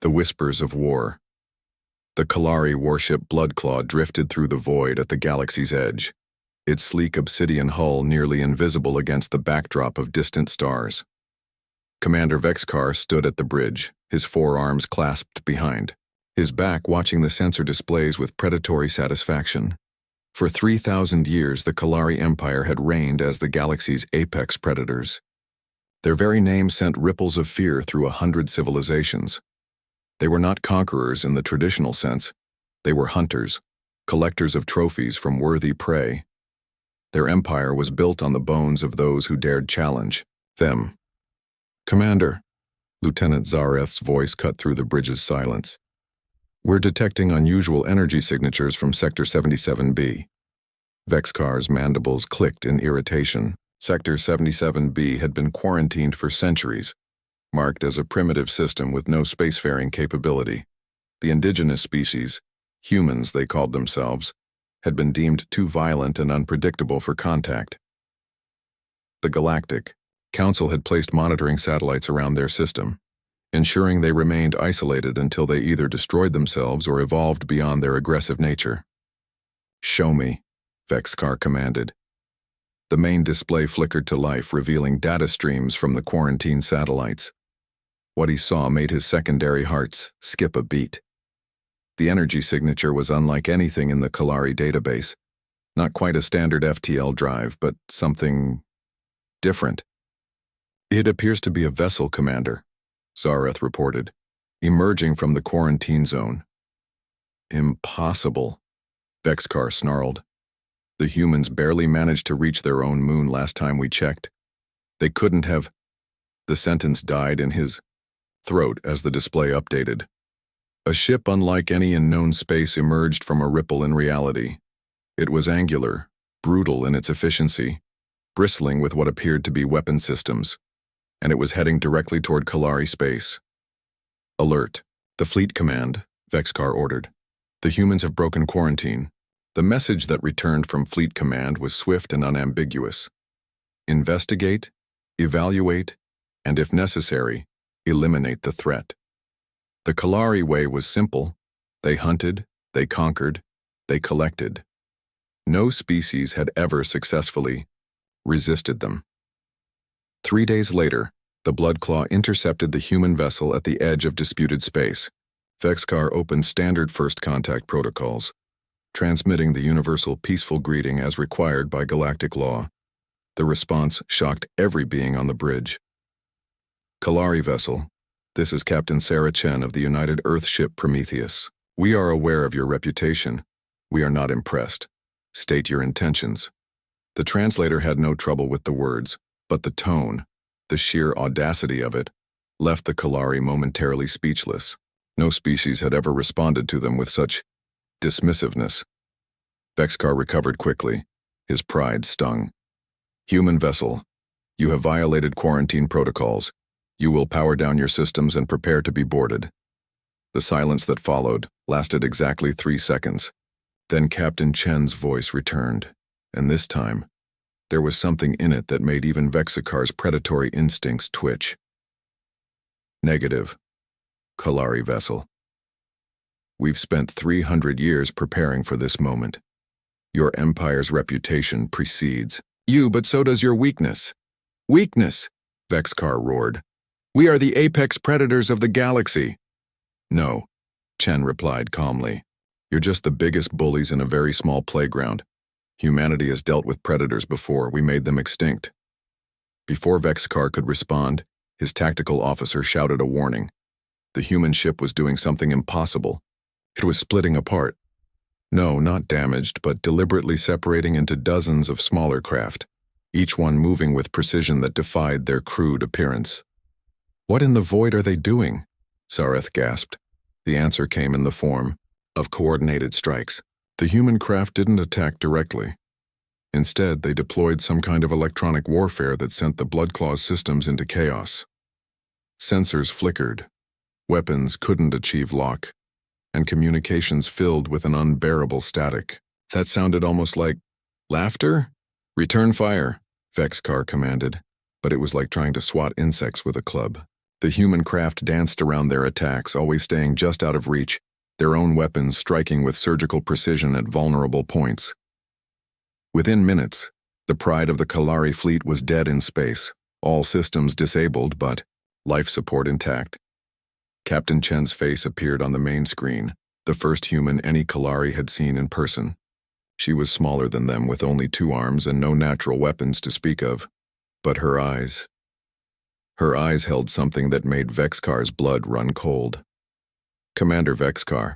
The whispers of war. The Kalari warship Bloodclaw drifted through the void at the galaxy's edge, its sleek obsidian hull nearly invisible against the backdrop of distant stars. Commander Vexkar stood at the bridge, his forearms clasped behind, his back watching the sensor displays with predatory satisfaction. For 3,000 years, the Kalari Empire had reigned as the galaxy's apex predators. Their very name sent ripples of fear through 100 civilizations. They were not conquerors in the traditional sense. They were hunters, collectors of trophies from worthy prey. Their empire was built on the bones of those who dared challenge them. "Commander," Lieutenant Zareth's voice cut through the bridge's silence. "We're detecting unusual energy signatures from Sector 77B. Vexkar's mandibles clicked in irritation. Sector 77B had been quarantined for centuries, marked as a primitive system with no spacefaring capability. The indigenous species, humans they called themselves, had been deemed too violent and unpredictable for contact. The Galactic Council had placed monitoring satellites around their system, ensuring they remained isolated until they either destroyed themselves or evolved beyond their aggressive nature. "Show me," Vexkar commanded. The main display flickered to life, revealing data streams from the quarantine satellites. What he saw made his secondary hearts skip a beat. The energy signature was unlike anything in the Kalari database. Not quite a standard FTL drive, but something different. "It appears to be a vessel, Commander," Zareth reported, emerging from the quarantine zone. "Impossible," Vexkar snarled. "The humans barely managed to reach their own moon last time we checked. They couldn't have—" The sentence died in his throat as the display updated. A ship unlike any in known space emerged from a ripple in reality. It was angular, brutal in its efficiency, bristling with what appeared to be weapon systems, and it was heading directly toward Kalari space. "Alert. The Fleet Command," Vexkar ordered. "The humans have broken quarantine." The message that returned from Fleet Command was swift and unambiguous. "Investigate, evaluate, and if necessary, eliminate the threat." The Kalari way was simple. They hunted, they conquered, they collected. No species had ever successfully resisted them. 3 days later, the Bloodclaw intercepted the human vessel at the edge of disputed space. Vexkar opened standard first contact protocols, transmitting the universal peaceful greeting as required by galactic law. The response shocked every being on the bridge. "Kalari vessel, this is Captain Sarah Chen of the United Earth ship Prometheus. We are aware of your reputation. We are not impressed. State your intentions." The translator had no trouble with the words, but the tone, the sheer audacity of it, left the Kalari momentarily speechless. No species had ever responded to them with such dismissiveness. Vexkar recovered quickly. His pride stung. "Human vessel, you have violated quarantine protocols. You will power down your systems and prepare to be boarded." The silence that followed lasted exactly 3 seconds. Then Captain Chen's voice returned, and this time, there was something in it that made even Vexkar's predatory instincts twitch. "Negative. Kalari vessel. We've spent 300 years preparing for this moment. Your empire's reputation precedes you, but so does your weakness." "Weakness!" Vexkar roared. "We are the apex predators of the galaxy." "No," Chen replied calmly. "You're just the biggest bullies in a very small playground. Humanity has dealt with predators before. We made them extinct." Before Vexkar could respond, his tactical officer shouted a warning. The human ship was doing something impossible. It was splitting apart. No, not damaged, but deliberately separating into dozens of smaller craft, each one moving with precision that defied their crude appearance. "What in the void are they doing?" Zareth gasped. The answer came in the form of coordinated strikes. The human craft didn't attack directly. Instead, they deployed some kind of electronic warfare that sent the Bloodclaw's systems into chaos. Sensors flickered. Weapons couldn't achieve lock, and communications filled with an unbearable static. That sounded almost like laughter? "Return fire," Vexkar commanded, but it was like trying to swat insects with a club. The human craft danced around their attacks, always staying just out of reach, their own weapons striking with surgical precision at vulnerable points. Within minutes, the pride of the Kalari fleet was dead in space, all systems disabled but life support intact. Captain Chen's face appeared on the main screen, the first human any Kalari had seen in person. She was smaller than them with only 2 arms and no natural weapons to speak of. But her eyes held something that made Vexkar's blood run cold. "Commander Vexkar,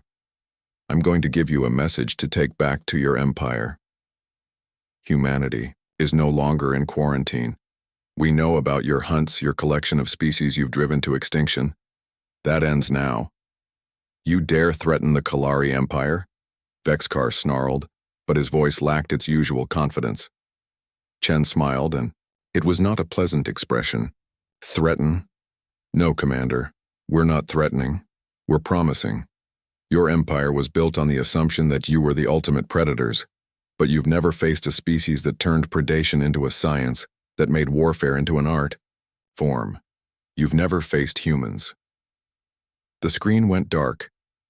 I'm going to give you a message to take back to your empire. Humanity is no longer in quarantine. We know about your hunts, your collection of species you've driven to extinction. That ends now. You dare threaten the Kalari Empire?" Vexkar snarled, but his voice lacked its usual confidence. Chen smiled, and it was not a pleasant expression. "Threaten? No, Commander. We're not threatening. We're promising. Your empire was built on the assumption that you were the ultimate predators, but you've never faced a species that turned predation into a science, that made warfare into an art form. You've never faced humans." The screen went dark,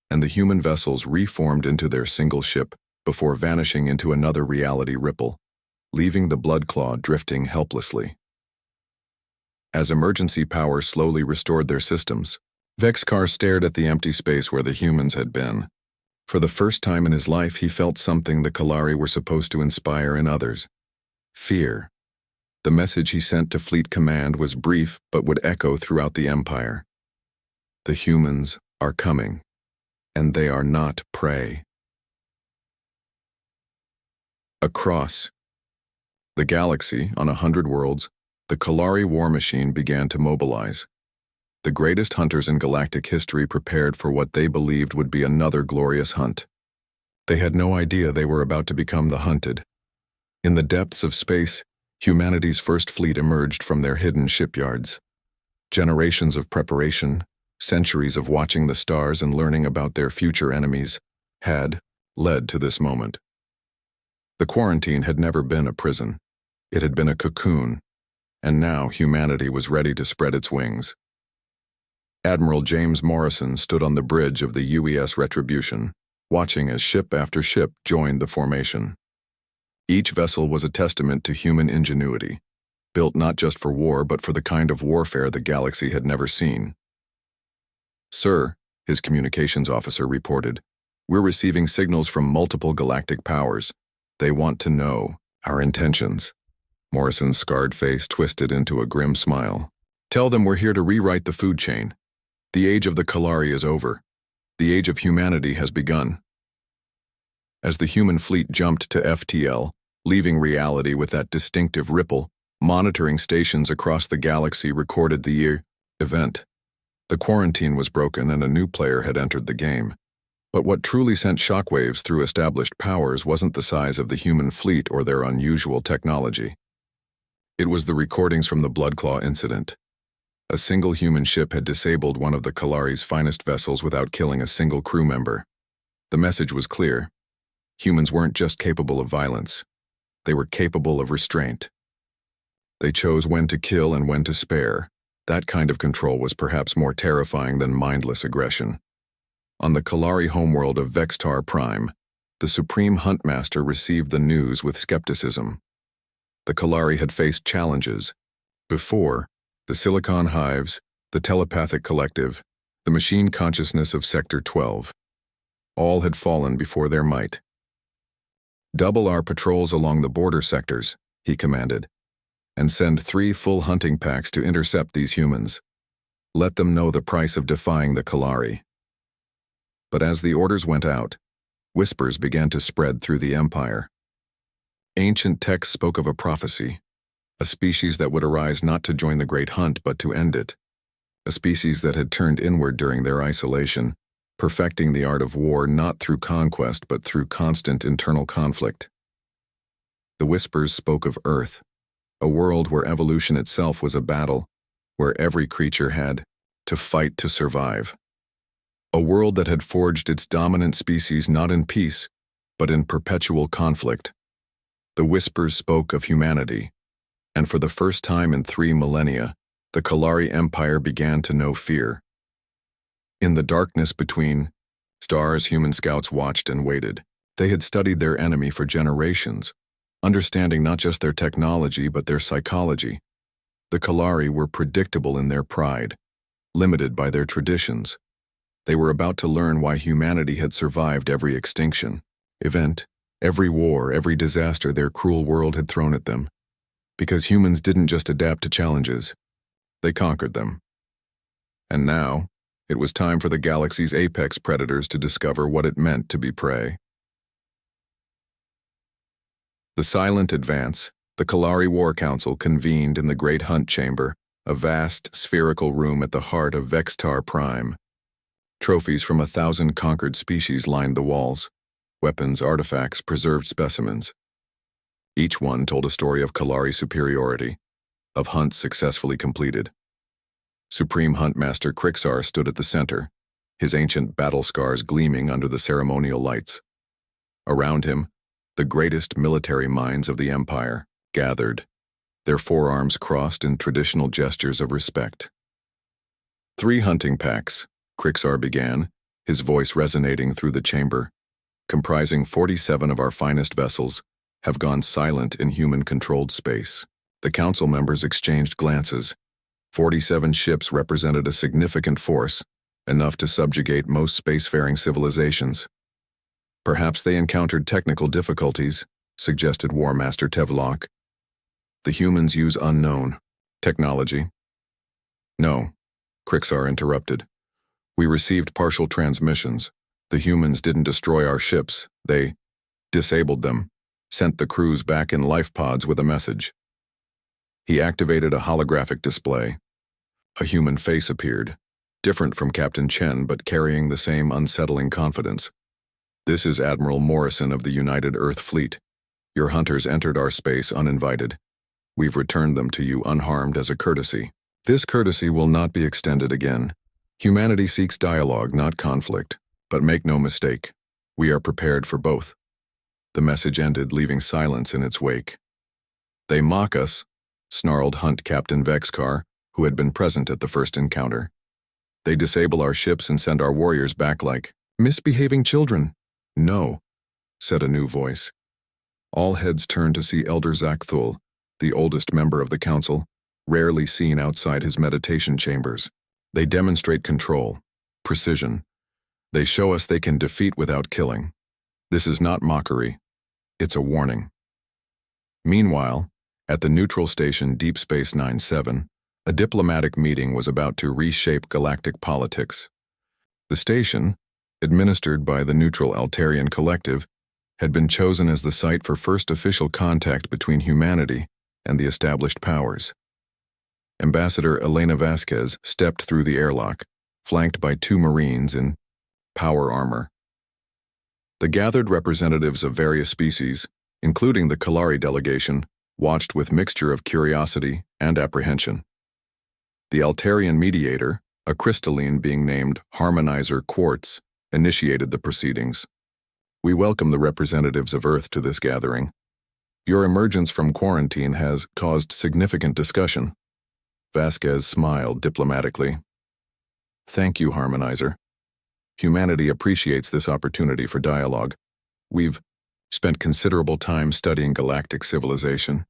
and the human vessels reformed into their single ship before vanishing into another reality ripple, leaving the Bloodclaw drifting helplessly. As emergency power slowly restored their systems, Vexkar stared at the empty space where the humans had been. For the first time in his life, he felt something the Kalari were supposed to inspire in others: fear. The message he sent to Fleet Command was brief but would echo throughout the Empire. The humans are coming, and they are not prey. Across the galaxy, on 100 worlds, the Kalari war machine began to mobilize. The greatest hunters in galactic history prepared for what they believed would be another glorious hunt. They had no idea they were about to become the hunted. In the depths of space, humanity's first fleet emerged from their hidden shipyards. Generations of preparation, centuries of watching the stars and learning about their future enemies, had led to this moment. The quarantine had never been a prison. It had been a cocoon, and now humanity was ready to spread its wings. Admiral James Morrison stood on the bridge of the UES Retribution, watching as ship after ship joined the formation. Each vessel was a testament to human ingenuity, built not just for war but for the kind of warfare the galaxy had never seen. "Sir," his communications officer reported, "we're receiving signals from multiple galactic powers. They want to know our intentions." Morrison's scarred face twisted into a grim smile. "Tell them we're here to rewrite the food chain. The age of the Kalari is over. The age of humanity has begun." As the human fleet jumped to FTL, leaving reality with that distinctive ripple, monitoring stations across the galaxy recorded the event. The quarantine was broken and a new player had entered the game. But what truly sent shockwaves through established powers wasn't the size of the human fleet or their unusual technology. It was the recordings from the Bloodclaw incident. A single human ship had disabled one of the Kalari's finest vessels without killing a single crew member. The message was clear. Humans weren't just capable of violence. They were capable of restraint. They chose when to kill and when to spare. That kind of control was perhaps more terrifying than mindless aggression. On the Kalari homeworld of Vextar Prime, the Supreme Huntmaster received the news with skepticism. The Kalari had faced challenges. Before, the Silicon Hives, the Telepathic Collective, the machine consciousness of Sector 12. All had fallen before their might. "Double our patrols along the border sectors," he commanded, "and send 3 full hunting packs to intercept these humans. Let them know the price of defying the Kalari." But as the orders went out, whispers began to spread through the Empire. Ancient texts spoke of a prophecy, a species that would arise not to join the Great Hunt but to end it, a species that had turned inward during their isolation, perfecting the art of war not through conquest but through constant internal conflict. The whispers spoke of Earth, a world where evolution itself was a battle, where every creature had to fight to survive. A world that had forged its dominant species not in peace, but in perpetual conflict. The whispers spoke of humanity, and for the first time in 3 millennia, The Kalari Empire began to know fear. In the darkness between stars, human scouts watched and waited. They had studied their enemy for generations, understanding not just their technology but their psychology. The Kalari were predictable in their pride, limited by their traditions. They were about to learn why humanity had survived every extinction, event, every war, every disaster their cruel world had thrown at them. Because humans didn't just adapt to challenges, they conquered them. And now, it was time for the galaxy's apex predators to discover what it meant to be prey. The silent advance, the Kalari War Council convened in the Great Hunt Chamber, a vast, spherical room at the heart of Vextar Prime. Trophies from 1,000 conquered species lined the walls. Weapons, artifacts, preserved specimens. Each one told a story of Kalari superiority, of hunts successfully completed. Supreme Hunt Master Krixar stood at the center, his ancient battle scars gleaming under the ceremonial lights. Around him, the greatest military minds of the Empire gathered, their forearms crossed in traditional gestures of respect. 3 hunting packs, Krixar began, his voice resonating through the chamber, comprising 47 of our finest vessels, have gone silent in human-controlled space. The council members exchanged glances. 47 ships represented a significant force, enough to subjugate most spacefaring civilizations. Perhaps they encountered technical difficulties, suggested War Master Tevlok. The humans use unknown technology. No, Krixar interrupted. We received partial transmissions. The humans didn't destroy our ships, they disabled them, sent the crews back in life pods with a message. He activated a holographic display. A human face appeared, different from Captain Chen but carrying the same unsettling confidence. This is Admiral Morrison of the United Earth Fleet. Your hunters entered our space uninvited. We've returned them to you unharmed as a courtesy. This courtesy will not be extended again. Humanity seeks dialogue, not conflict. But make no mistake, we are prepared for both. The message ended, leaving silence in its wake. They mock us, snarled Hunt Captain Vexcar, who had been present at the first encounter. They disable our ships and send our warriors back like misbehaving children. No, said a new voice. All heads turned to see Elder Zakthul, the oldest member of the council, rarely seen outside his meditation chambers. They demonstrate control, precision. They show us they can defeat without killing. This is not mockery. It's a warning. Meanwhile, at the neutral station Deep Space 97, a diplomatic meeting was about to reshape galactic politics. The station, administered by the neutral Altarian Collective, had been chosen as the site for first official contact between humanity and the established powers. Ambassador Elena Vasquez stepped through the airlock, flanked by 2 Marines in power armor. The gathered representatives of various species, including the Kalari delegation, watched with mixture of curiosity and apprehension. The Altarian mediator, a crystalline being named Harmonizer Quartz, initiated the proceedings. We welcome the representatives of Earth to this gathering. Your emergence from quarantine has caused significant discussion. Vasquez smiled diplomatically. Thank you, Harmonizer. Humanity appreciates this opportunity for dialogue. We've spent considerable time studying galactic civilization,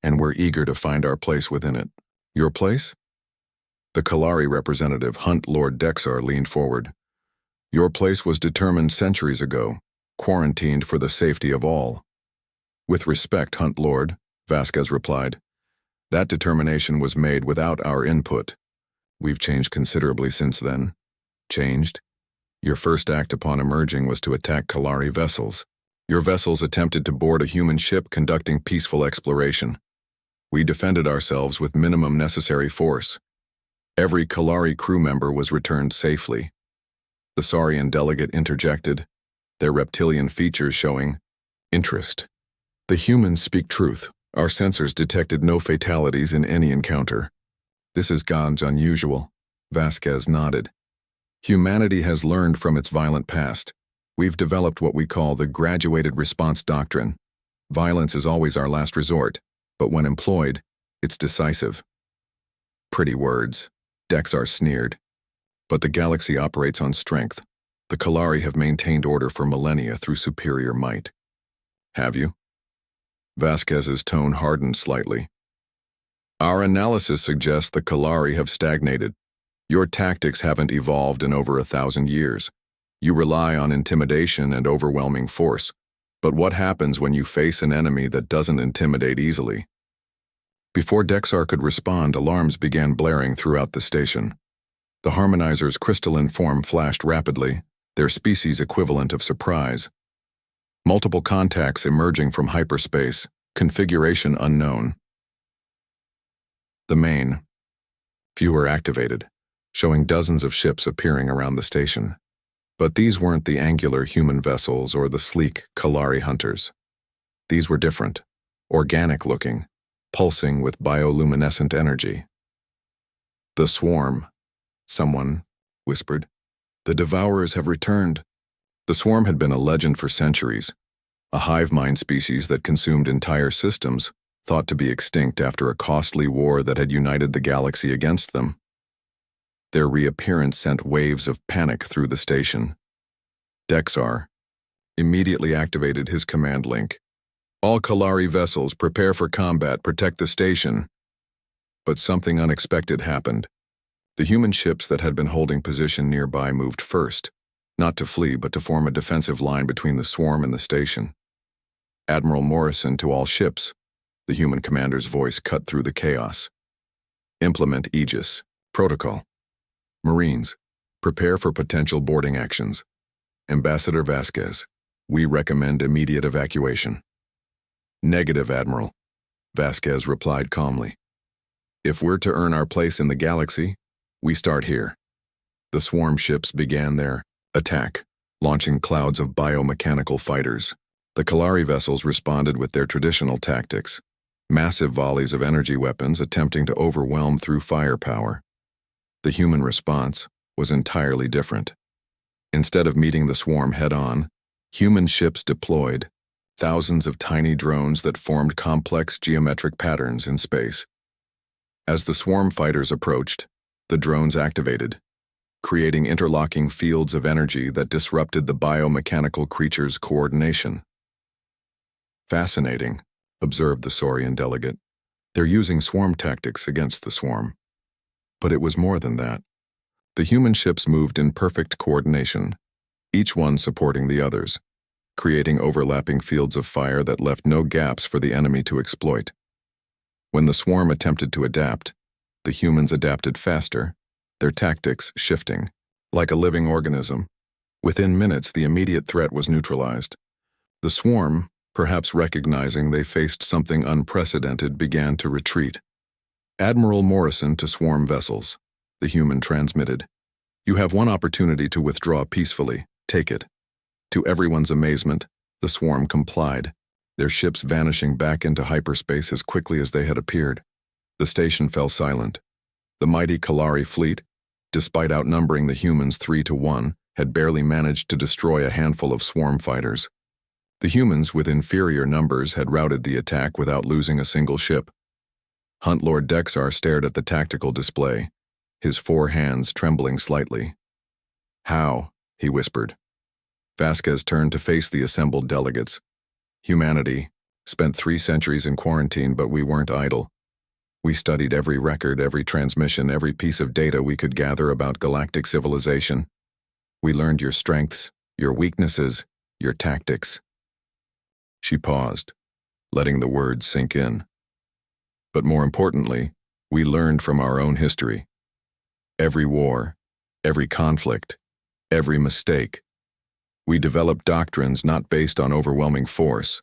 and we're eager to find our place within it. Your place? The Kalari representative, Hunt Lord Dexar, leaned forward. Your place was determined centuries ago, quarantined for the safety of all. With respect, Hunt Lord, Vasquez replied. That determination was made without our input. We've changed considerably since then. Changed? Your first act upon emerging was to attack Kalari vessels. Your vessels attempted to board a human ship conducting peaceful exploration. We defended ourselves with minimum necessary force. Every Kalari crew member was returned safely. The Saurian delegate interjected, their reptilian features showing interest. The humans speak truth. Our sensors detected no fatalities in any encounter. This is God's unusual. Vasquez nodded. Humanity has learned from its violent past. We've developed what we call the graduated response doctrine. Violence is always our last resort, but when employed, it's decisive. Pretty words, Dexar sneered. But the galaxy operates on strength. The Kalari have maintained order for millennia through superior might. Have you? Vasquez's tone hardened slightly. Our analysis suggests the Kalari have stagnated. Your tactics haven't evolved in over 1,000 years. You rely on intimidation and overwhelming force. But what happens when you face an enemy that doesn't intimidate easily? Before Dexar could respond, alarms began blaring throughout the station. The Harmonizer's crystalline form flashed rapidly, their species equivalent of surprise. Multiple contacts emerging from hyperspace, configuration unknown. The main. Fewer activated, showing dozens of ships appearing around the station. But these weren't the angular human vessels or the sleek Kalari hunters. These were different, organic-looking, pulsing with bioluminescent energy. The swarm, someone whispered. The Devourers have returned. The swarm had been a legend for centuries, a hive mind species that consumed entire systems, thought to be extinct after a costly war that had united the galaxy against them. Their reappearance sent waves of panic through the station. Dexar immediately activated his command link. All Kalari vessels prepare for combat, protect the station. But something unexpected happened. The human ships that had been holding position nearby moved first, not to flee but to form a defensive line between the swarm and the station. Admiral Morrison to all ships, the human commander's voice cut through the chaos. Implement Aegis. Protocol. Marines, prepare for potential boarding actions. Ambassador Vasquez, we recommend immediate evacuation. Negative, Admiral, Vasquez replied calmly. If we're to earn our place in the galaxy, we start here. The swarm ships began their attack, launching clouds of biomechanical fighters. The Kalari vessels responded with their traditional tactics, massive volleys of energy weapons attempting to overwhelm through firepower. The human response was entirely different. Instead of meeting the swarm head-on, human ships deployed, thousands of tiny drones that formed complex geometric patterns in space. As the swarm fighters approached, the drones activated, creating interlocking fields of energy that disrupted the biomechanical creatures' coordination. Fascinating, observed the Saurian delegate. They're using swarm tactics against the swarm. But it was more than that. The human ships moved in perfect coordination, each one supporting the others, creating overlapping fields of fire that left no gaps for the enemy to exploit. When the swarm attempted to adapt, the humans adapted faster, their tactics shifting, like a living organism. Within minutes, the immediate threat was neutralized. The swarm, perhaps recognizing they faced something unprecedented, began to retreat. Admiral Morrison to swarm vessels, the human transmitted. You have one opportunity to withdraw peacefully. Take it. To everyone's amazement, the swarm complied, their ships vanishing back into hyperspace as quickly as they had appeared. The station fell silent. The mighty Kalari fleet, despite outnumbering the humans 3-1, had barely managed to destroy a handful of swarm fighters. The humans with inferior numbers had routed the attack without losing a single ship. Hunt Lord Dexar stared at the tactical display, his 4 hands trembling slightly. How? He whispered. Vasquez turned to face the assembled delegates. Humanity spent 3 centuries in quarantine, but we weren't idle. We studied every record, every transmission, every piece of data we could gather about galactic civilization. We learned your strengths, your weaknesses, your tactics. She paused, letting the words sink in. But more importantly, we learned from our own history. Every war, every conflict, every mistake. We developed doctrines not based on overwhelming force,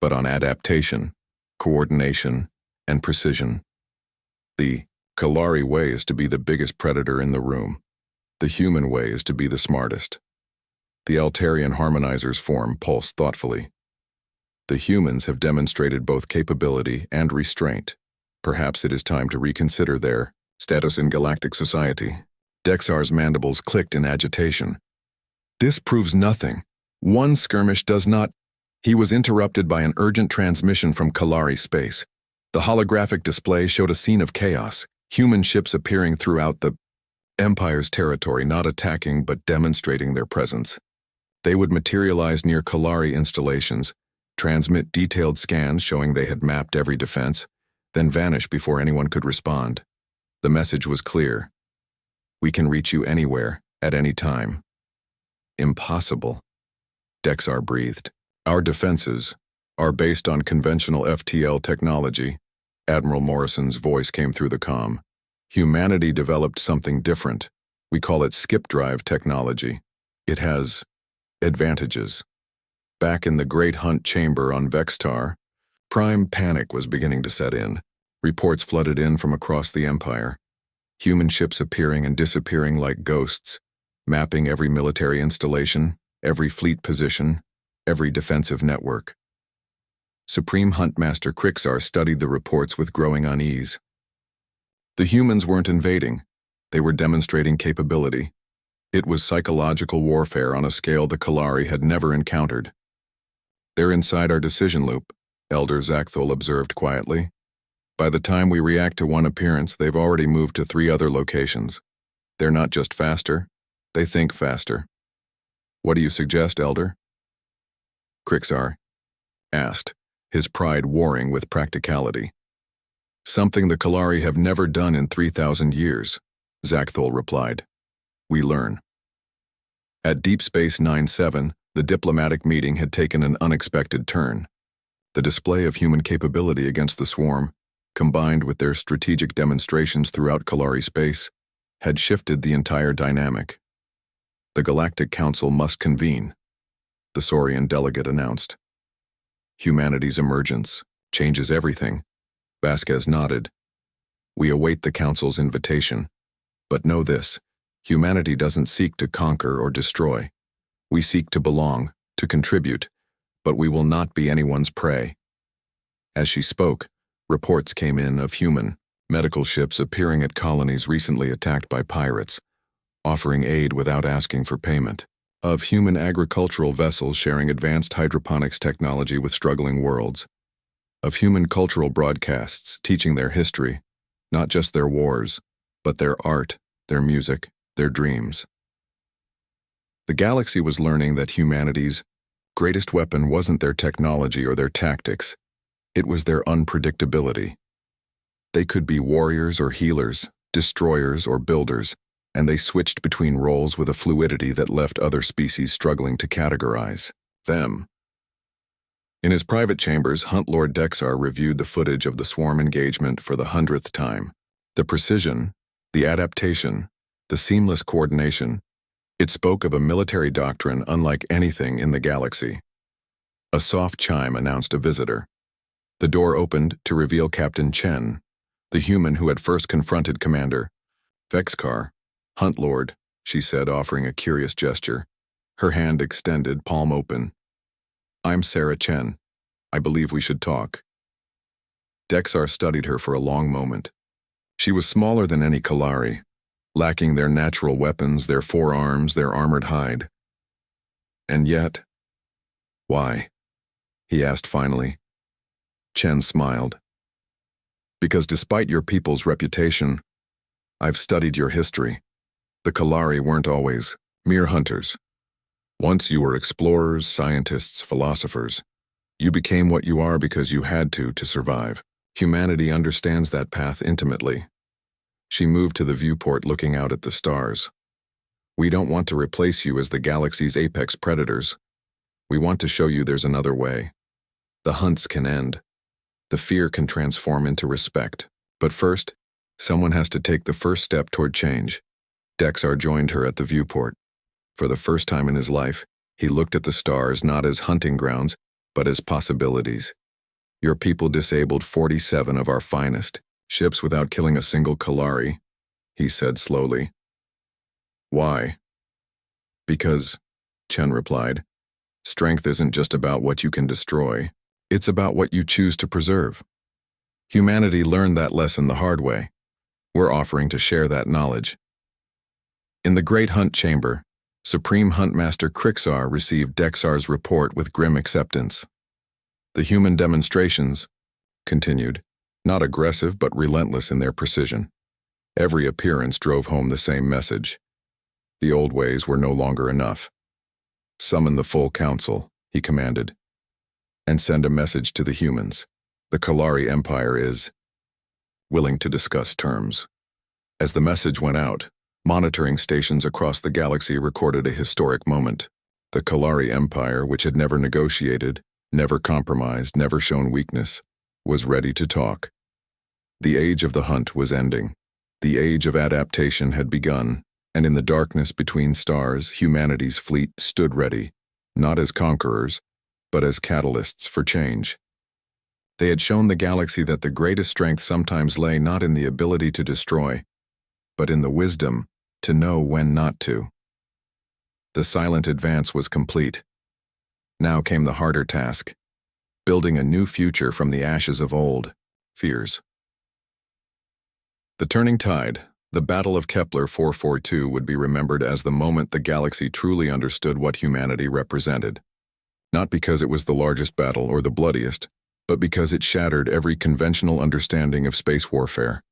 but on adaptation, coordination, and precision. The Kalari way is to be the biggest predator in the room. The human way is to be the smartest. The Altarian Harmonizer's form pulsed thoughtfully. The humans have demonstrated both capability and restraint. Perhaps it is time to reconsider their status in galactic society. Dexar's mandibles clicked in agitation. This proves nothing. One skirmish does not. He was interrupted by an urgent transmission from Kalari space. The holographic display showed a scene of chaos. Human ships appearing throughout the Empire's territory, not attacking but demonstrating their presence. They would materialize near Kalari installations, transmit detailed scans showing they had mapped every defense, then vanish before anyone could respond. The message was clear. We can reach you anywhere, at any time. Impossible. Dexar breathed. Our defenses are based on conventional FTL technology. Admiral Morrison's voice came through the comm. Humanity developed something different. We call it skip drive technology. It has advantages. Back in the Great Hunt Chamber on Vextar, prime panic was beginning to set in. Reports flooded in from across the Empire. Human ships appearing and disappearing like ghosts, mapping every military installation, every fleet position, every defensive network. Supreme Huntmaster Krixar studied the reports with growing unease. The humans weren't invading. They were demonstrating capability. It was psychological warfare on a scale the Kalari had never encountered. They're inside our decision loop, Elder Zakthul observed quietly. By the time we react to one appearance, they've already moved to 3 other locations. They're not just faster, they think faster. What do you suggest, Elder? Krixar asked, his pride warring with practicality. Something the Kalari have never done in 3,000 years, Zakthul replied. We learn. At Deep Space 9-7, the diplomatic meeting had taken an unexpected turn. The display of human capability against the swarm, combined with their strategic demonstrations throughout Kalari space, had shifted the entire dynamic. The Galactic Council must convene, the Saurian delegate announced. Humanity's emergence changes everything. Vasquez nodded. We await the Council's invitation. But know this, humanity doesn't seek to conquer or destroy. We seek to belong, to contribute, but we will not be anyone's prey. As she spoke, reports came in of human, medical ships appearing at colonies recently attacked by pirates, offering aid without asking for payment. Of human agricultural vessels sharing advanced hydroponics technology with struggling worlds. Of human cultural broadcasts teaching their history, not just their wars, but their art, their music, their dreams. The galaxy was learning that humanity's greatest weapon wasn't their technology or their tactics, it was their unpredictability. They could be warriors or healers, destroyers or builders, and they switched between roles with a fluidity that left other species struggling to categorize them. In his private chambers, Hunt Lord Dexar reviewed the footage of the swarm engagement for the 100th time. The precision, the adaptation, the seamless coordination, it spoke of a military doctrine unlike anything in the galaxy. A soft chime announced a visitor. The door opened to reveal Captain Chen, the human who had first confronted Commander Vexkar. Hunt Lord, she said, offering a curious gesture, her hand extended, palm open. I'm Sarah Chen. I believe we should talk. Dexar studied her for a long moment. She was smaller than any Kalari, lacking their natural weapons, their forearms, their armored hide. And yet, why? He asked finally. Chen smiled. Because despite your people's reputation, I've studied your history. The Kalari weren't always mere hunters. Once you were explorers, scientists, philosophers. You became what you are because you had to survive. Humanity understands that path intimately. She moved to the viewport looking out at the stars. We don't want to replace you as the galaxy's apex predators. We want to show you there's another way. The hunts can end. The fear can transform into respect. But first, someone has to take the first step toward change. Dexar joined her at the viewport. For the first time in his life, he looked at the stars not as hunting grounds, but as possibilities. Your people disabled 47 of our finest ships without killing a single Kalari, he said slowly. Why? Because, Chen replied, strength isn't just about what you can destroy, it's about what you choose to preserve. Humanity learned that lesson the hard way. We're offering to share that knowledge. In the Great Hunt Chamber, Supreme Huntmaster Krixar received Dexar's report with grim acceptance. The human demonstrations continued, not aggressive but relentless in their precision. Every appearance drove home the same message. The old ways were no longer enough. "Summon the full council," he commanded, "and send a message to the humans. The Kalari Empire is willing to discuss terms." As the message went out, monitoring stations across the galaxy recorded a historic moment. The Kalari Empire, which had never negotiated, never compromised, never shown weakness, was ready to talk. The age of the hunt was ending. The age of adaptation had begun, and in the darkness between stars, humanity's fleet stood ready, not as conquerors, but as catalysts for change. They had shown the galaxy that the greatest strength sometimes lay not in the ability to destroy, but in the wisdom to know when not to. The silent advance was complete. Now came the harder task, building a new future from the ashes of old fears. The turning tide, the Battle of Kepler 442, would be remembered as the moment the galaxy truly understood what humanity represented. Not because it was the largest battle or the bloodiest, but because it shattered every conventional understanding of space warfare.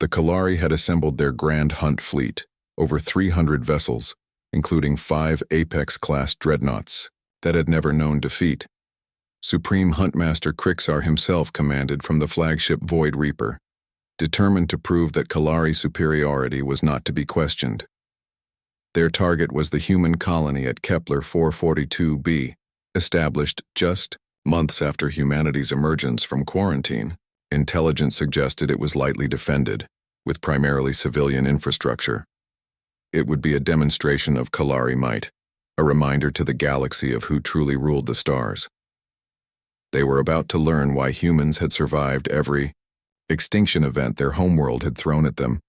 The Kalari had assembled their Grand Hunt fleet, over 300 vessels, including 5 Apex-class dreadnoughts that had never known defeat. Supreme Huntmaster Krixar himself commanded from the flagship Void Reaper, determined to prove that Kalari superiority was not to be questioned. Their target was the human colony at Kepler 442b, established just months after humanity's emergence from quarantine. Intelligence suggested it was lightly defended, with primarily civilian infrastructure. It would be a demonstration of Kalari might, a reminder to the galaxy of who truly ruled the stars. They were about to learn why humans had survived every extinction event their homeworld had thrown at them.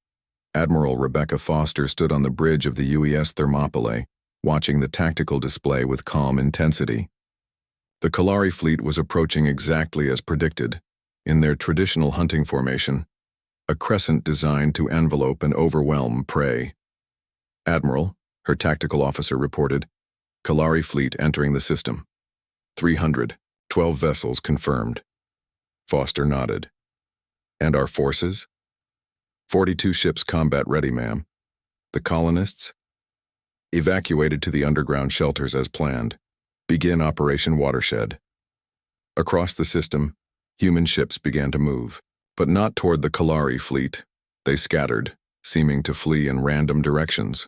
Admiral Rebecca Foster stood on the bridge of the UES Thermopylae, watching the tactical display with calm intensity. The Kalari fleet was approaching exactly as predicted, in their traditional hunting formation, a crescent designed to envelope and overwhelm prey. "Admiral," her tactical officer reported, "Kalari fleet entering the system. 312 vessels confirmed." Foster nodded. "And our forces?" 42 ships combat ready, ma'am. The colonists? Evacuated to the underground shelters as planned. Begin Operation Watershed. Across the system, human ships began to move, but not toward the Kalari fleet. They scattered, seeming to flee in random directions.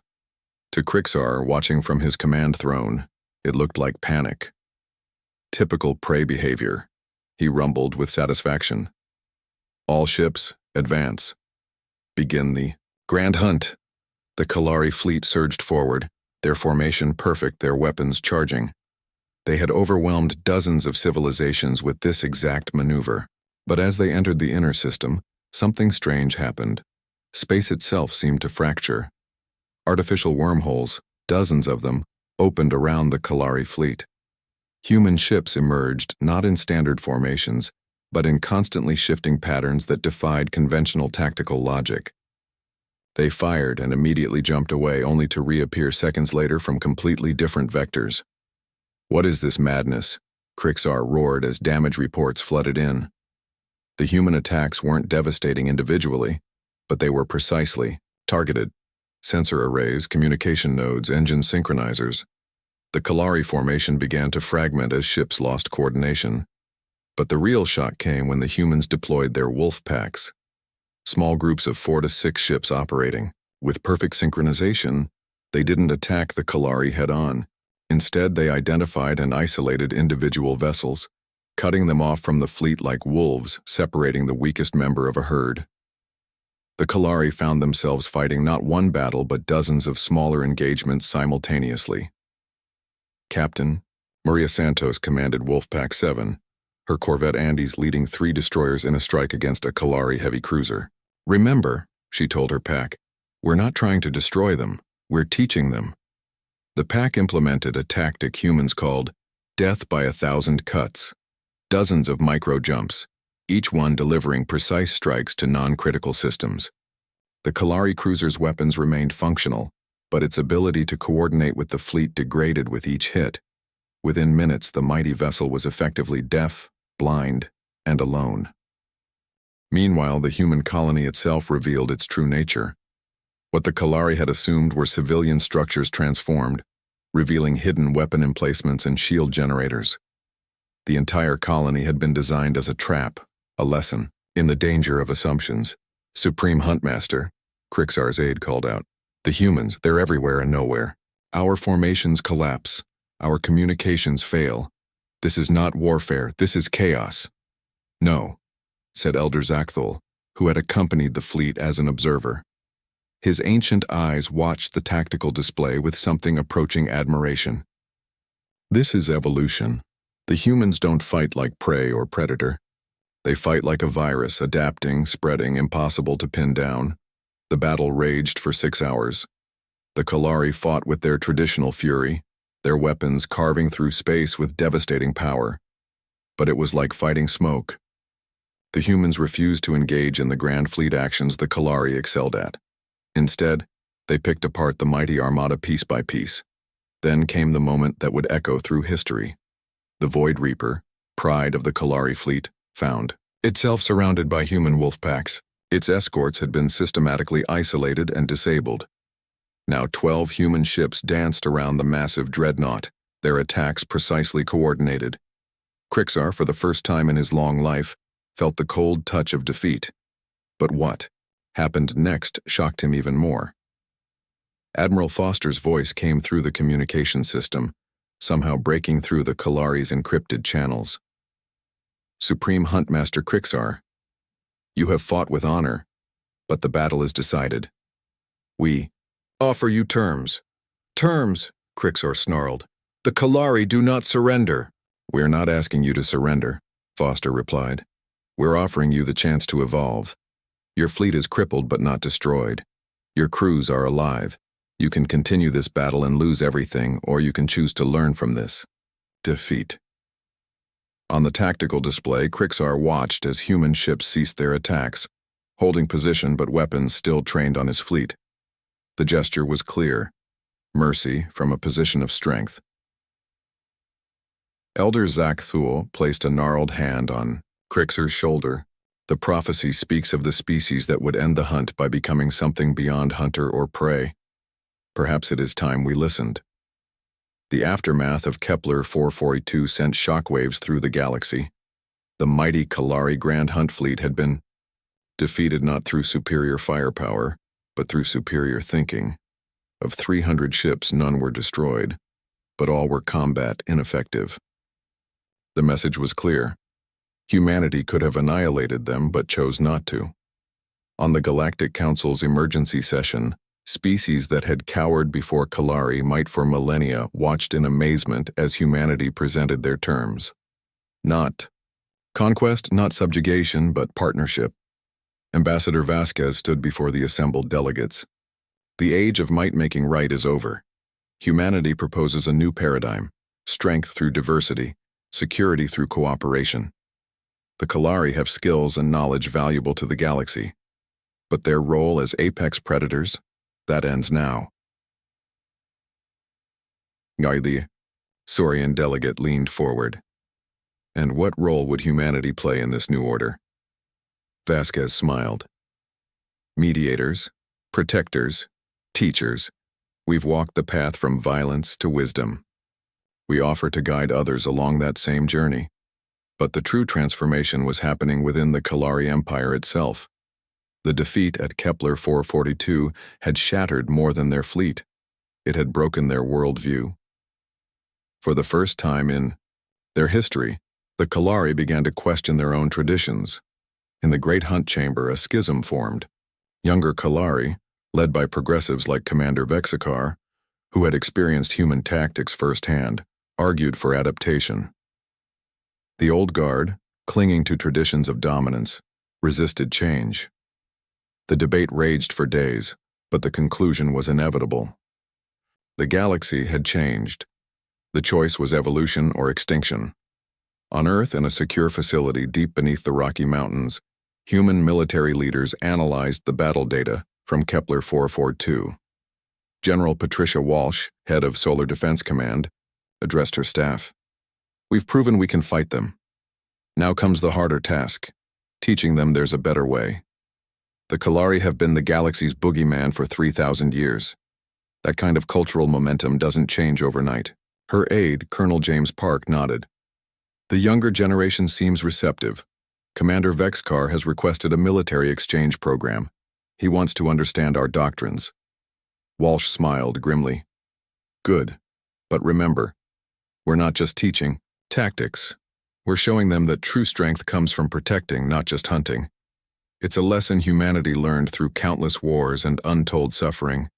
To Krixar, watching from his command throne, it looked like panic. "Typical prey behavior," he rumbled with satisfaction. "All ships, advance. Begin the Grand Hunt." The Kalari fleet surged forward, their formation perfect, their weapons charging. They had overwhelmed dozens of civilizations with this exact maneuver. But as they entered the inner system, something strange happened. Space itself seemed to fracture. Artificial wormholes, dozens of them, opened around the Kalari fleet. Human ships emerged not in standard formations, but in constantly shifting patterns that defied conventional tactical logic. They fired and immediately jumped away, only to reappear seconds later from completely different vectors. "What is this madness?" Krixar roared as damage reports flooded in. The human attacks weren't devastating individually, but they were precisely targeted. Sensor arrays, communication nodes, engine synchronizers. The Kalari formation began to fragment as ships lost coordination. But the real shock came when the humans deployed their wolf packs. Small groups of 4 to 6 ships operating. With perfect synchronization, they didn't attack the Kalari head-on. Instead, they identified and isolated individual vessels, cutting them off from the fleet like wolves, separating the weakest member of a herd. The Kalari found themselves fighting not one battle but dozens of smaller engagements simultaneously. Captain Maria Santos commanded Wolfpack 7, her corvette Andes leading 3 destroyers in a strike against a Kalari heavy cruiser. "Remember," she told her pack, "we're not trying to destroy them, we're teaching them." The pack implemented a tactic humans called death by 1,000 cuts. Dozens of micro-jumps, each one delivering precise strikes to non-critical systems. The Kalari cruiser's weapons remained functional, but its ability to coordinate with the fleet degraded with each hit. Within minutes, the mighty vessel was effectively deaf, blind, and alone. Meanwhile, the human colony itself revealed its true nature. What the Kalari had assumed were civilian structures transformed, revealing hidden weapon emplacements and shield generators. The entire colony had been designed as a trap, a lesson in the danger of assumptions. Supreme Huntmaster, Krixar's aide called out. The humans, they're everywhere and nowhere. Our formations collapse. Our communications fail. This is not warfare, this is chaos. No, said Elder Zakthul, who had accompanied the fleet as an observer. His ancient eyes watched the tactical display with something approaching admiration. This is evolution. The humans don't fight like prey or predator. They fight like a virus, adapting, spreading, impossible to pin down. The battle raged for 6 hours. The Kalari fought with their traditional fury, their weapons carving through space with devastating power. But it was like fighting smoke. The humans refused to engage in the grand fleet actions the Kalari excelled at. Instead, they picked apart the mighty armada piece by piece. Then came the moment that would echo through history. The Void Reaper, pride of the Kalari fleet, found itself surrounded by human wolf packs. Its escorts had been systematically isolated and disabled. Now 12 human ships danced around the massive dreadnought, their attacks precisely coordinated. Krixar, for the first time in his long life, felt the cold touch of defeat. But what happened next shocked him even more. Admiral Foster's voice came through the communication system, somehow breaking through the Kalari's encrypted channels. Supreme Huntmaster Krixar, you have fought with honor, but the battle is decided. We offer you terms. Terms, Krixar snarled. The Kalari do not surrender. We're not asking you to surrender, Foster replied. We're offering you the chance to evolve. Your fleet is crippled but not destroyed. Your crews are alive. You can continue this battle and lose everything, or you can choose to learn from this. Defeat. On the tactical display, Krixar watched as human ships ceased their attacks, holding position but weapons still trained on his fleet. The gesture was clear. Mercy from a position of strength. Elder Zakthul placed a gnarled hand on Krixar's shoulder. The prophecy speaks of the species that would end the hunt by becoming something beyond hunter or prey. Perhaps it is time we listened. The aftermath of Kepler 442 sent shockwaves through the galaxy. The mighty Kalari Grand Hunt fleet had been defeated not through superior firepower, but through superior thinking. Of 300 ships, none were destroyed, but all were combat ineffective. The message was clear. Humanity could have annihilated them, but chose not to. On the Galactic Council's emergency session, species that had cowered before Kalari might for millennia watched in amazement as humanity presented their terms. Not conquest, not subjugation, but partnership. Ambassador Vasquez stood before the assembled delegates. The age of might-making right is over. Humanity proposes a new paradigm, strength through diversity, security through cooperation. The Kalari have skills and knowledge valuable to the galaxy, but their role as apex predators, that ends now. The Saurian delegate leaned forward. And what role would humanity play in this new order? Vasquez smiled. Mediators, protectors, teachers, we've walked the path from violence to wisdom. We offer to guide others along that same journey. But the true transformation was happening within the Kalari Empire itself. The defeat at Kepler 442 had shattered more than their fleet. It had broken their worldview. For the first time in their history, the Kalari began to question their own traditions. In the Great Hunt Chamber, a schism formed. Younger Kalari, led by progressives like Commander Vexikar, who had experienced human tactics firsthand, argued for adaptation. The old guard, clinging to traditions of dominance, resisted change. The debate raged for days, but the conclusion was inevitable. The galaxy had changed. The choice was evolution or extinction. On Earth, in a secure facility deep beneath the Rocky Mountains, human military leaders analyzed the battle data from Kepler 442. General Patricia Walsh, head of Solar Defense Command, addressed her staff. We've proven we can fight them. Now comes the harder task. teaching them there's a better way. The Kalari have been the galaxy's boogeyman for 3,000 years. That kind of cultural momentum doesn't change overnight. Her aide, Colonel James Park, nodded. The younger generation seems receptive. Commander Vexcar has requested a military exchange program. He wants to understand our doctrines. Walsh smiled grimly. Good. But remember, we're not just teaching tactics. We're showing them that true strength comes from protecting, not just hunting. It's a lesson humanity learned through countless wars and untold suffering.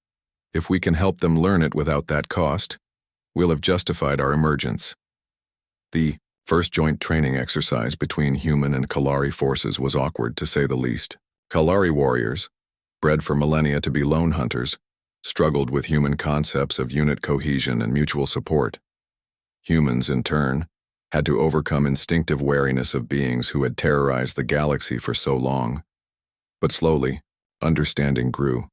If we can help them learn it without that cost, we'll have justified our emergence. The first joint training exercise between human and Kalari forces was awkward, to say the least. Kalari warriors, bred for millennia to be lone hunters, struggled with human concepts of unit cohesion and mutual support. Humans, in turn, had to overcome instinctive wariness of beings who had terrorized the galaxy for so long. But slowly, understanding grew.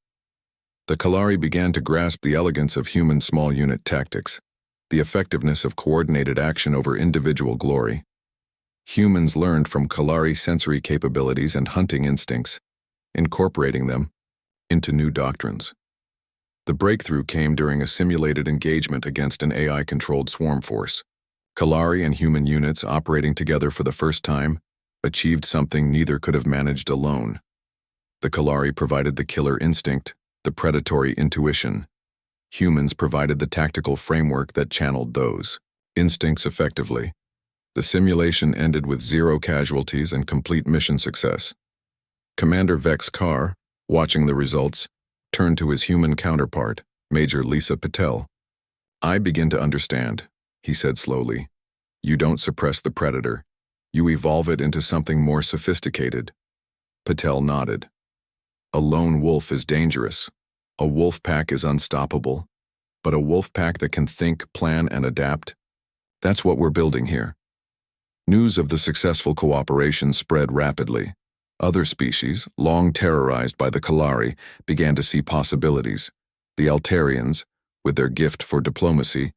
The Kalari began to grasp the elegance of human small unit tactics, the effectiveness of coordinated action over individual glory. Humans learned from Kalari sensory capabilities and hunting instincts, incorporating them into new doctrines. The breakthrough came during a simulated engagement against an AI-controlled swarm force. Kalari and human units operating together for the first time achieved something neither could have managed alone. The Kalari provided the killer instinct, the predatory intuition. Humans provided the tactical framework that channeled those instincts effectively. The simulation ended with 0 casualties and complete mission success. Commander Vex Carr, watching the results, turned to his human counterpart, Major Lisa Patel. I begin to understand, he said slowly. You don't suppress the predator. You evolve it into something more sophisticated. Patel nodded. A lone wolf is dangerous. A wolf pack is unstoppable. But a wolf pack that can think, plan, and adapt, that's what we're building here. News of the successful cooperation spread rapidly. Other species, long terrorized by the Kalari, began to see possibilities. The Altarians, with their gift for diplomacy,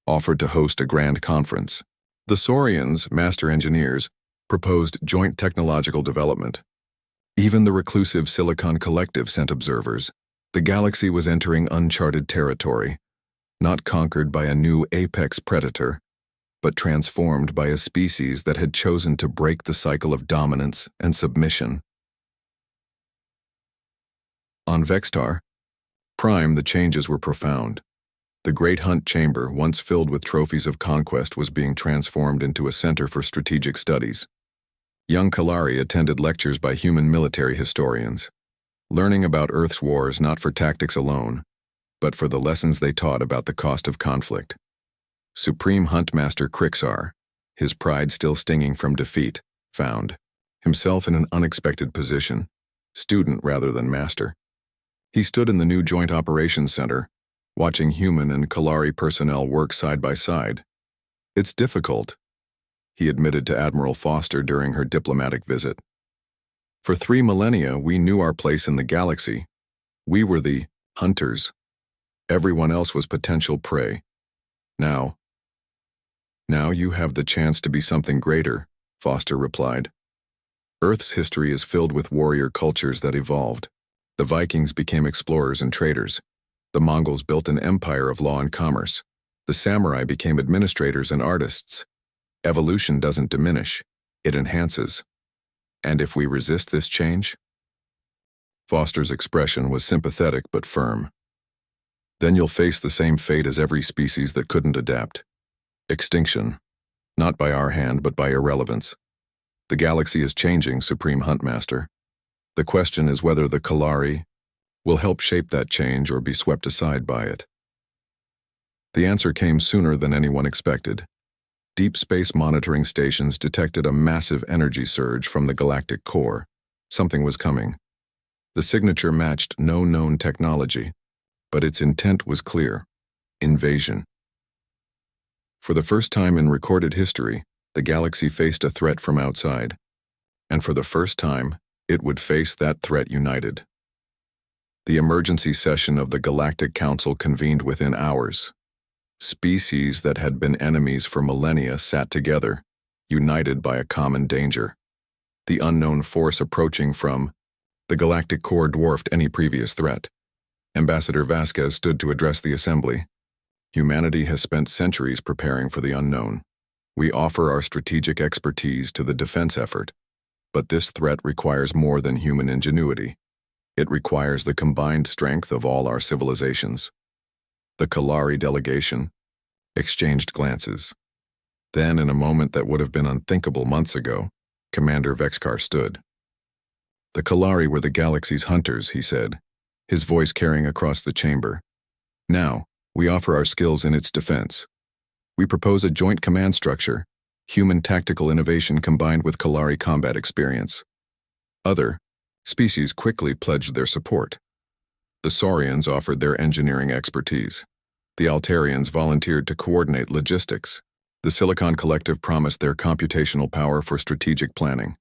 offered to host a grand conference. The Saurians, master engineers, proposed joint technological development. Even the reclusive Silicon Collective sent observers. The galaxy was entering uncharted territory, not conquered by a new apex predator, but transformed by a species that had chosen to break the cycle of dominance and submission. On Vextar Prime, the changes were profound. The Great Hunt Chamber, once filled with trophies of conquest, was being transformed into a center for strategic studies. Young Kalari attended lectures by human military historians, learning about Earth's wars not for tactics alone, but for the lessons they taught about the cost of conflict. Supreme Huntmaster Krixar, his pride still stinging from defeat, found himself in an unexpected position, student rather than master. He stood in the new Joint Operations Center, watching human and Kalari personnel work side by side. It's difficult, he admitted to Admiral Foster during her diplomatic visit. For 3 millennia, we knew our place in the galaxy. We were the hunters. Everyone else was potential prey. Now you have the chance to be something greater, Foster replied. Earth's history is filled with warrior cultures that evolved. The Vikings became explorers and traders. The Mongols built an empire of law and commerce. The samurai became administrators and artists. Evolution doesn't diminish, it enhances. And if we resist this change? Foster's expression was sympathetic but firm. Then you'll face the same fate as every species that couldn't adapt. Extinction. Not by our hand, but by irrelevance. The galaxy is changing, Supreme Huntmaster. The question is whether the Kalari will help shape that change or be swept aside by it. The answer came sooner than anyone expected. Deep space monitoring stations detected a massive energy surge from the galactic core. Something was coming. The signature matched no known technology, but its intent was clear: invasion. For the first time in recorded history, the galaxy faced a threat from outside, and for the first time, it would face that threat united. The emergency session of the Galactic Council convened within hours. Species that had been enemies for millennia sat together, united by a common danger. the unknown force approaching from the galactic core dwarfed any previous threat. Ambassador Vasquez stood to address the assembly. Humanity has spent centuries preparing for the unknown. We offer our strategic expertise to the defense effort, but this threat requires more than human ingenuity. It requires the combined strength of all our civilizations. The Kalari delegation exchanged glances. Then, in a moment that would have been unthinkable months ago, Commander Vexkar stood. The Kalari were the galaxy's hunters, he said, his voice carrying across the chamber. Now, we offer our skills in its defense. We propose a joint command structure, human tactical innovation combined with Kalari combat experience. Other species quickly pledged their support. The Saurians offered their engineering expertise. The Altarians volunteered to coordinate logistics. The Silicon Collective promised their computational power for strategic planning.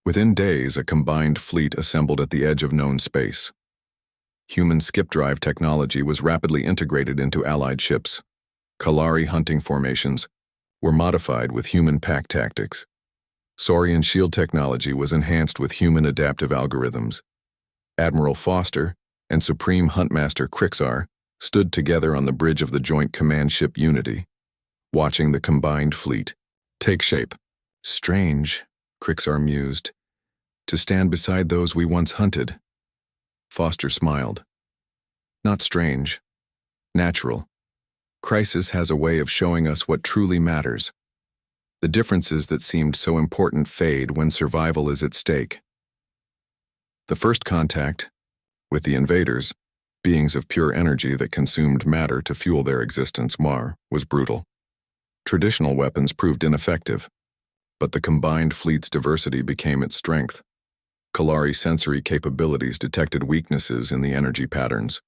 Within days, a combined fleet assembled at the edge of known space. Human skip drive technology was rapidly integrated into allied ships. Kalari hunting formations were modified with human pack tactics. Saurian shield technology was enhanced with human adaptive algorithms. Admiral Foster and Supreme Huntmaster Krixar stood together on the bridge of the joint command ship Unity, watching the combined fleet take shape. Strange, Krixar mused, to stand beside those we once hunted. Foster smiled. Not strange. Natural. Crisis has a way of showing us what truly matters. The differences that seemed so important fade when survival is at stake. The first contact, with the invaders, beings of pure energy that consumed matter to fuel their existence, was brutal. Traditional weapons proved ineffective, but the combined fleet's diversity became its strength. Kalari sensory capabilities detected weaknesses in the energy patterns.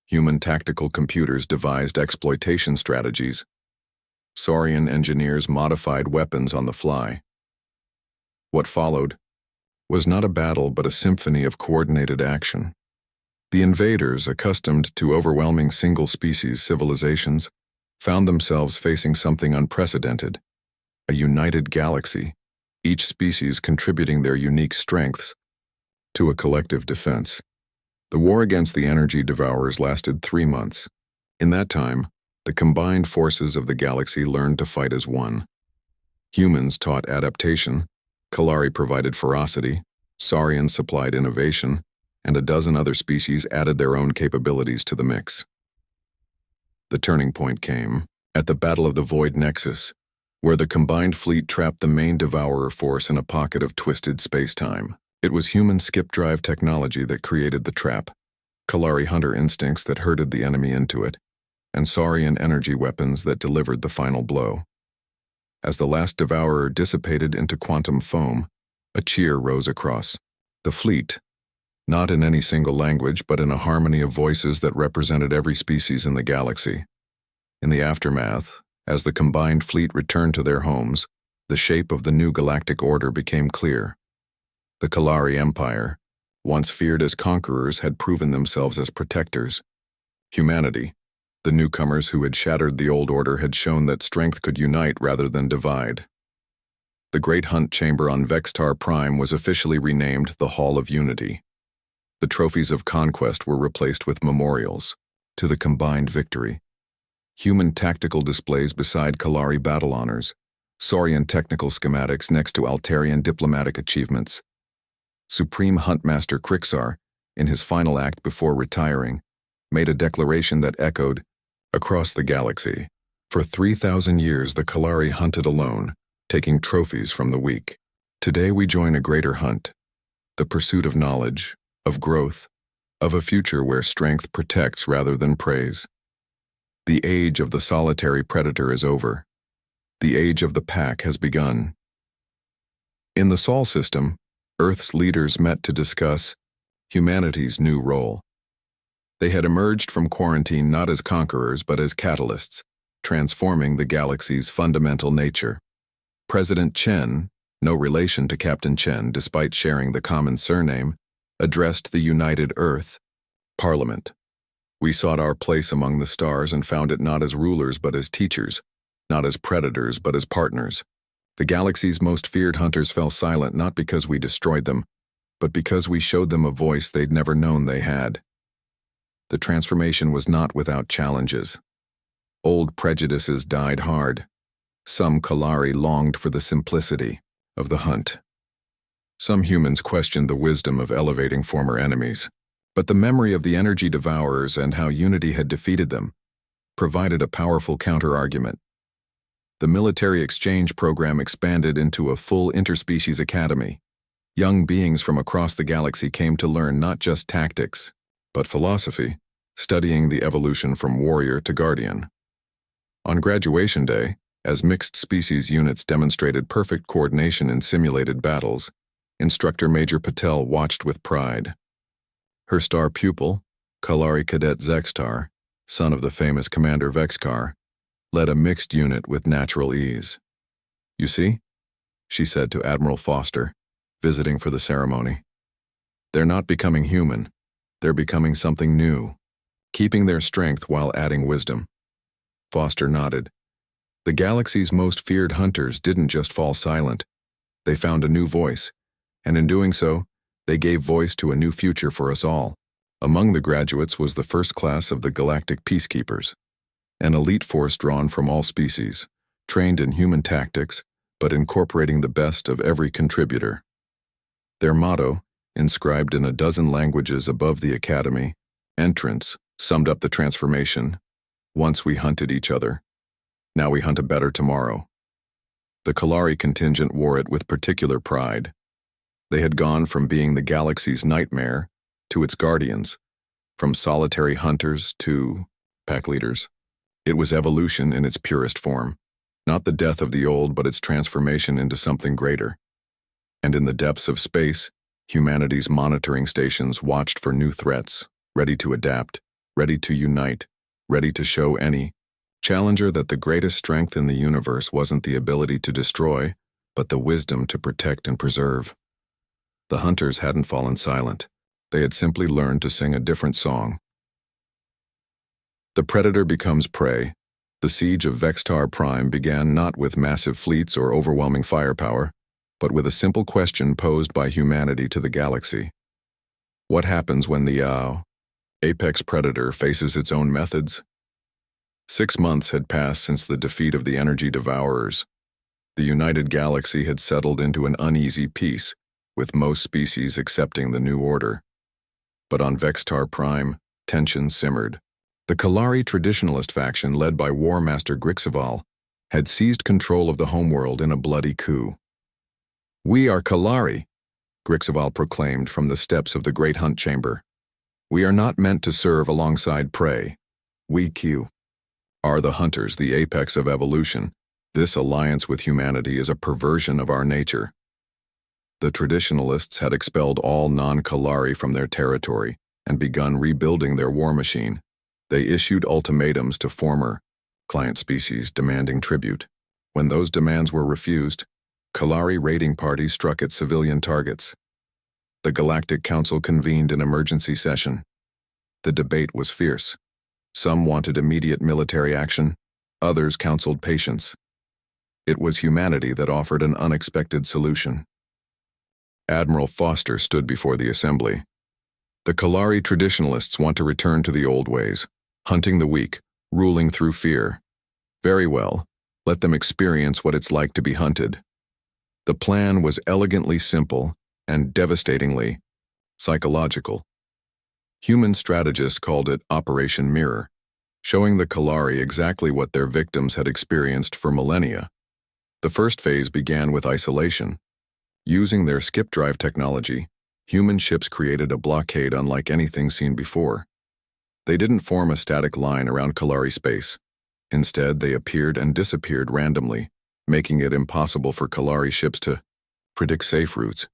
Human tactical computers devised exploitation strategies. Saurian engineers modified weapons on the fly. What followed was not a battle but a symphony of coordinated action. The invaders, accustomed to overwhelming single-species civilizations, found themselves facing something unprecedented, a united galaxy, each species contributing their unique strengths to a collective defense. The war against the energy devourers lasted 3 months. In that time, the combined forces of the galaxy learned to fight as one. Humans taught adaptation, Kalari provided ferocity, Saurians supplied innovation, and a dozen other species added their own capabilities to the mix. The turning point came at the Battle of the Void Nexus, where the combined fleet trapped the main devourer force in a pocket of twisted space-time. It was human skip-drive technology that created the trap, Kalari hunter instincts that herded the enemy into it, and Saurian energy weapons that delivered the final blow. As the last devourer dissipated into quantum foam, a cheer rose across the fleet, not in any single language but in a harmony of voices that represented every species in the galaxy. In the aftermath, as the combined fleet returned to their homes, the shape of the new galactic order became clear. The Kalari Empire, once feared as conquerors, had proven themselves as protectors. Humanity, the newcomers who had shattered the old order, had shown that strength could unite rather than divide. The Great Hunt Chamber on Vextar Prime was officially renamed the Hall of Unity. The trophies of conquest were replaced with memorials to the combined victory. Human tactical displays beside Kalari battle honors, Saurian technical schematics next to Altarian diplomatic achievements. Supreme Huntmaster Krixar, in his final act before retiring, made a declaration that echoed across the galaxy. For 3,000 years the Kalari hunted alone, taking trophies from the weak. Today we join a greater hunt, the pursuit of knowledge, of growth, of a future where strength protects rather than preys. The age of the solitary predator is over. The age of the pack has begun. In the Sol system, Earth's leaders met to discuss humanity's new role. They had emerged from quarantine not as conquerors but as catalysts, transforming the galaxy's fundamental nature. President Chen, no relation to Captain Chen despite sharing the common surname, addressed the united Earth Parliament. We sought our place among the stars and found it not as rulers but as teachers, not as predators but as partners. The galaxy's most feared hunters fell silent not because we destroyed them, but because we showed them a voice they'd never known they had. The transformation was not without challenges. Old prejudices died hard. Some Kalari longed for the simplicity of the hunt. Some humans questioned the wisdom of elevating former enemies, but the memory of the energy devourers and how unity had defeated them provided a powerful counter-argument. The military exchange program expanded into a full interspecies academy. Young beings from across the galaxy came to learn not just tactics, but philosophy, studying the evolution from warrior to guardian. On graduation day, as mixed-species units demonstrated perfect coordination in simulated battles, Instructor Major Patel watched with pride. Her star pupil, Kalari Cadet Zextar, son of the famous Commander Vexkar, led a mixed unit with natural ease. "You see," she said to Admiral Foster, visiting for the ceremony. "They're not becoming human. They're becoming something new, keeping their strength while adding wisdom." Foster nodded. The galaxy's most feared hunters didn't just fall silent. They found a new voice, and in doing so, they gave voice to a new future for us all. Among the graduates was the first class of the Galactic Peacekeepers, an elite force drawn from all species, trained in human tactics, but incorporating the best of every contributor. Their motto, inscribed in a dozen languages above the academy, "Entrance," summed up the transformation. "Once we hunted each other. Now we hunt a better tomorrow." The Kalari contingent wore it with particular pride. They had gone from being the galaxy's nightmare to its guardians, from solitary hunters to pack leaders. It was evolution in its purest form, not the death of the old, but its transformation into something greater. And in the depths of space, humanity's monitoring stations watched for new threats, ready to adapt, ready to unite, ready to show any challenger that the greatest strength in the universe wasn't the ability to destroy, but the wisdom to protect and preserve. The hunters hadn't fallen silent. They had simply learned to sing a different song. The predator becomes prey. The siege of Vextar Prime began not with massive fleets or overwhelming firepower, but with a simple question posed by humanity to the galaxy. What happens when the apex predator faces its own methods? 6 months had passed since the defeat of the energy devourers. The united galaxy had settled into an uneasy peace, with most species accepting the new order. But on Vextar Prime, tension simmered. The Kalari traditionalist faction, led by War Master Grixaval, had seized control of the homeworld in a bloody coup. "We are Kalari," Grixaval proclaimed from the steps of the Great Hunt Chamber. "We are not meant to serve alongside prey. We are the hunters, the apex of evolution. This alliance with humanity is a perversion of our nature." The traditionalists had expelled all non-Kalari from their territory and begun rebuilding their war machine. They issued ultimatums to former client species demanding tribute. When those demands were refused, Kalari raiding parties struck at civilian targets. The Galactic Council convened an emergency session. The debate was fierce. Some wanted immediate military action, others counseled patience. It was humanity that offered an unexpected solution. Admiral Foster stood before the assembly. "The Kalari traditionalists want to return to the old ways, hunting the weak, ruling through fear. Very well, let them experience what it's like to be hunted." The plan was elegantly simple and devastatingly psychological. Human strategists called it Operation Mirror, showing the Kalari exactly what their victims had experienced for millennia. The first phase began with isolation. Using their skip drive technology, human ships created a blockade unlike anything seen before. They didn't form a static line around Kalari space. Instead, they appeared and disappeared randomly, making it impossible for Kalari ships to predict safe routes.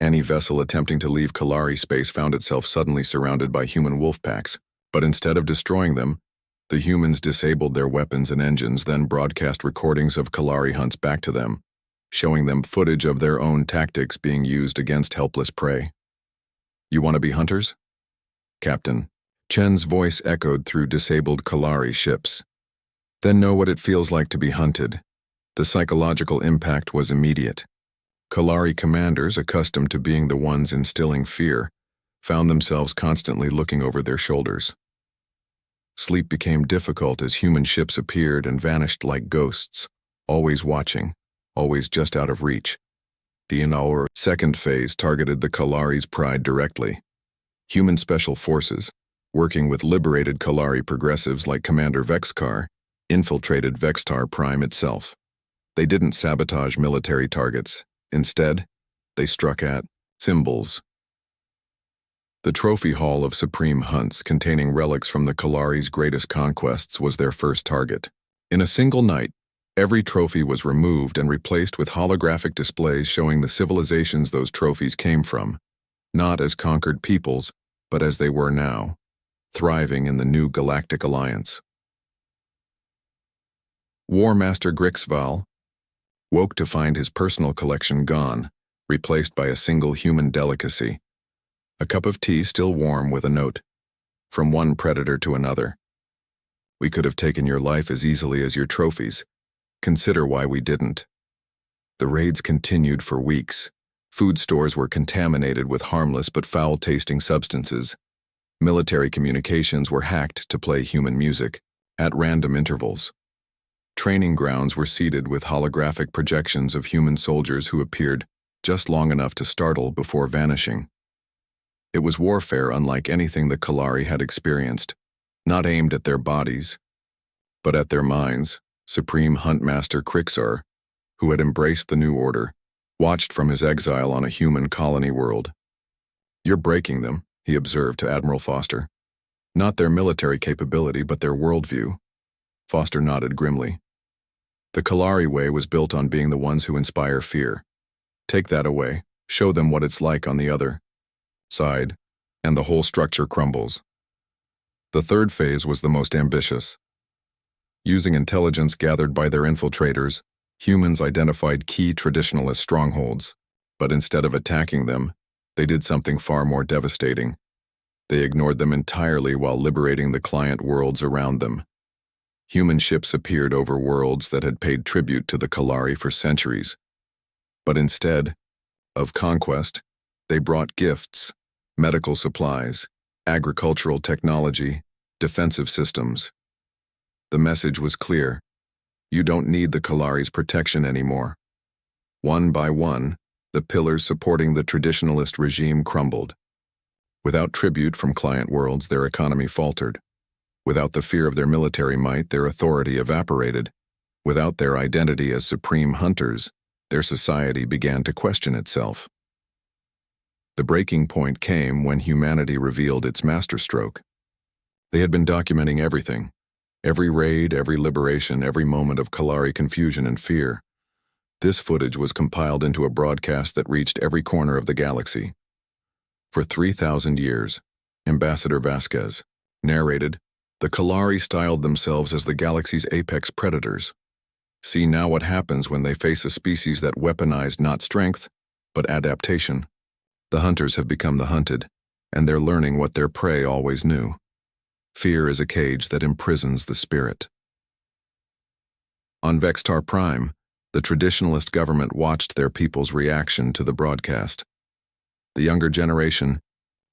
Any vessel attempting to leave Kalari space found itself suddenly surrounded by human wolf packs, but instead of destroying them, the humans disabled their weapons and engines, then broadcast recordings of Kalari hunts back to them, showing them footage of their own tactics being used against helpless prey. "You want to be hunters?" Captain Chen's voice echoed through disabled Kalari ships. "Then know what it feels like to be hunted. The psychological impact was immediate. Kalari commanders, accustomed to being the ones instilling fear, found themselves constantly looking over their shoulders. Sleep became difficult as human ships appeared and vanished like ghosts, always watching, always just out of reach. The second phase targeted the Kalari's pride directly. Human special forces, working with liberated Kalari progressives like Commander Vexkar, infiltrated Vextar Prime itself. They didn't sabotage military targets. Instead, they struck at symbols. The trophy hall of supreme hunts containing relics from the Kalari's greatest conquests was their first target. In a single night, every trophy was removed and replaced with holographic displays showing the civilizations those trophies came from, not as conquered peoples, but as they were now, thriving in the new Galactic Alliance. War Master Grixval woke to find his personal collection gone, replaced by a single human delicacy. A cup of tea still warm with a note. From one predator to another. We could have taken your life as easily as your trophies. Consider why we didn't. The raids continued for weeks. Food stores were contaminated with harmless but foul-tasting substances. Military communications were hacked to play human music, at random intervals. Training grounds were seeded with holographic projections of human soldiers who appeared just long enough to startle before vanishing. It was warfare unlike anything the Kalari had experienced, not aimed at their bodies, but at their minds. Supreme Huntmaster Krixar, who had embraced the new order, watched from his exile on a human colony world. "You're breaking them," he observed to Admiral Foster. "Not their military capability, but their worldview." Foster nodded grimly. The Kalari way was built on being the ones who inspire fear. Take that away, show them what it's like on the other side, and the whole structure crumbles. The third phase was the most ambitious. Using intelligence gathered by their infiltrators, humans identified key traditionalist strongholds, but instead of attacking them, they did something far more devastating. They ignored them entirely while liberating the client worlds around them. Human ships appeared over worlds that had paid tribute to the Kalari for centuries. But instead of conquest, they brought gifts, medical supplies, agricultural technology, defensive systems. The message was clear. You don't need the Kalari's protection anymore. One by one, the pillars supporting the traditionalist regime crumbled. Without tribute from client worlds, their economy faltered. Without the fear of their military might, their authority evaporated. Without their identity as supreme hunters, their society began to question itself. The breaking point came when humanity revealed its masterstroke. They had been documenting everything. Every raid, every liberation, every moment of Kalari confusion and fear. This footage was compiled into a broadcast that reached every corner of the galaxy. For 3,000 years, Ambassador Vasquez narrated, the Kalari styled themselves as the galaxy's apex predators. See now what happens when they face a species that weaponized not strength, but adaptation. The hunters have become the hunted, and they're learning what their prey always knew. Fear is a cage that imprisons the spirit. On Vextar Prime, the traditionalist government watched their people's reaction to the broadcast. The younger generation,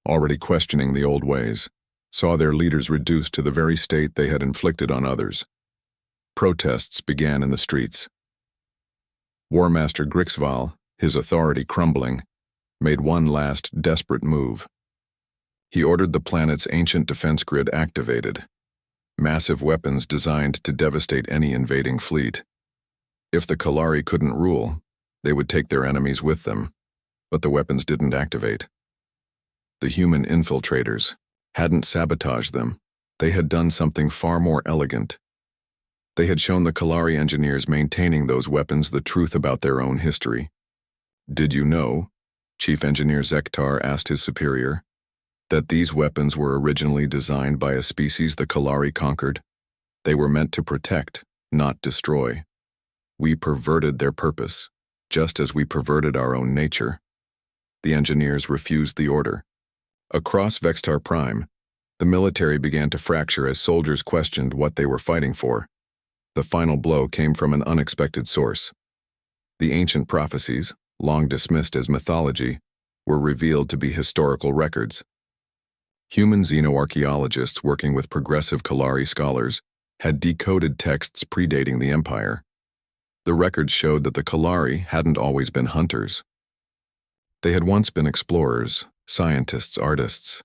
already questioning the old ways, saw their leaders reduced to the very state they had inflicted on others. Protests began in the streets. War Master Grixval, his authority crumbling, made one last desperate move. He ordered the planet's ancient defense grid activated. Massive weapons designed to devastate any invading fleet. If the Kalari couldn't rule, they would take their enemies with them, but the weapons didn't activate. The human infiltrators hadn't sabotaged them. They had done something far more elegant. They had shown the Kalari engineers maintaining those weapons the truth about their own history. Did you know, Chief Engineer Zektar asked his superior, that these weapons were originally designed by a species the Kalari conquered? They were meant to protect, not destroy. We perverted their purpose, just as we perverted our own nature. The engineers refused the order. Across Vextar Prime, the military began to fracture as soldiers questioned what they were fighting for. The final blow came from an unexpected source. The ancient prophecies, long dismissed as mythology, were revealed to be historical records. Human xenoarchaeologists working with progressive Kalari scholars had decoded texts predating the Empire. The records showed that the Kalari hadn't always been hunters. They had once been explorers, scientists, artists.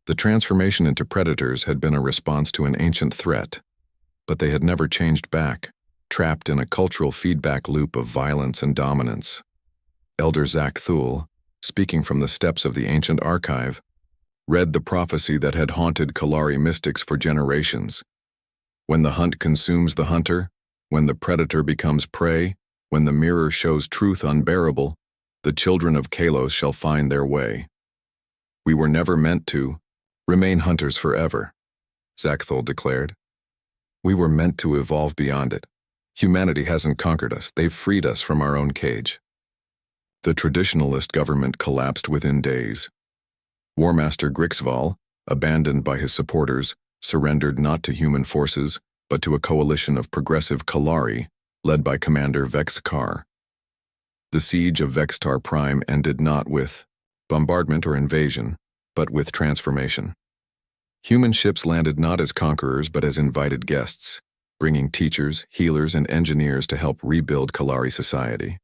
The transformation into predators had been a response to an ancient threat, but they had never changed back, trapped in a cultural feedback loop of violence and dominance. Elder Zach Thule, speaking from the steps of the ancient archive, read the prophecy that had haunted Kalari mystics for generations. When the hunt consumes the hunter, when the predator becomes prey, when the mirror shows truth unbearable, the children of Kalos shall find their way. We were never meant to remain hunters forever, Zachthul declared. We were meant to evolve beyond it. Humanity hasn't conquered us, they've freed us from our own cage. The traditionalist government collapsed within days. War Master Grixval, abandoned by his supporters, surrendered not to human forces, but to a coalition of progressive Kalari, led by Commander Vexkar. The siege of Vextar Prime ended not with bombardment or invasion, but with transformation. Human ships landed not as conquerors but as invited guests, bringing teachers, healers, and engineers to help rebuild Kalari society.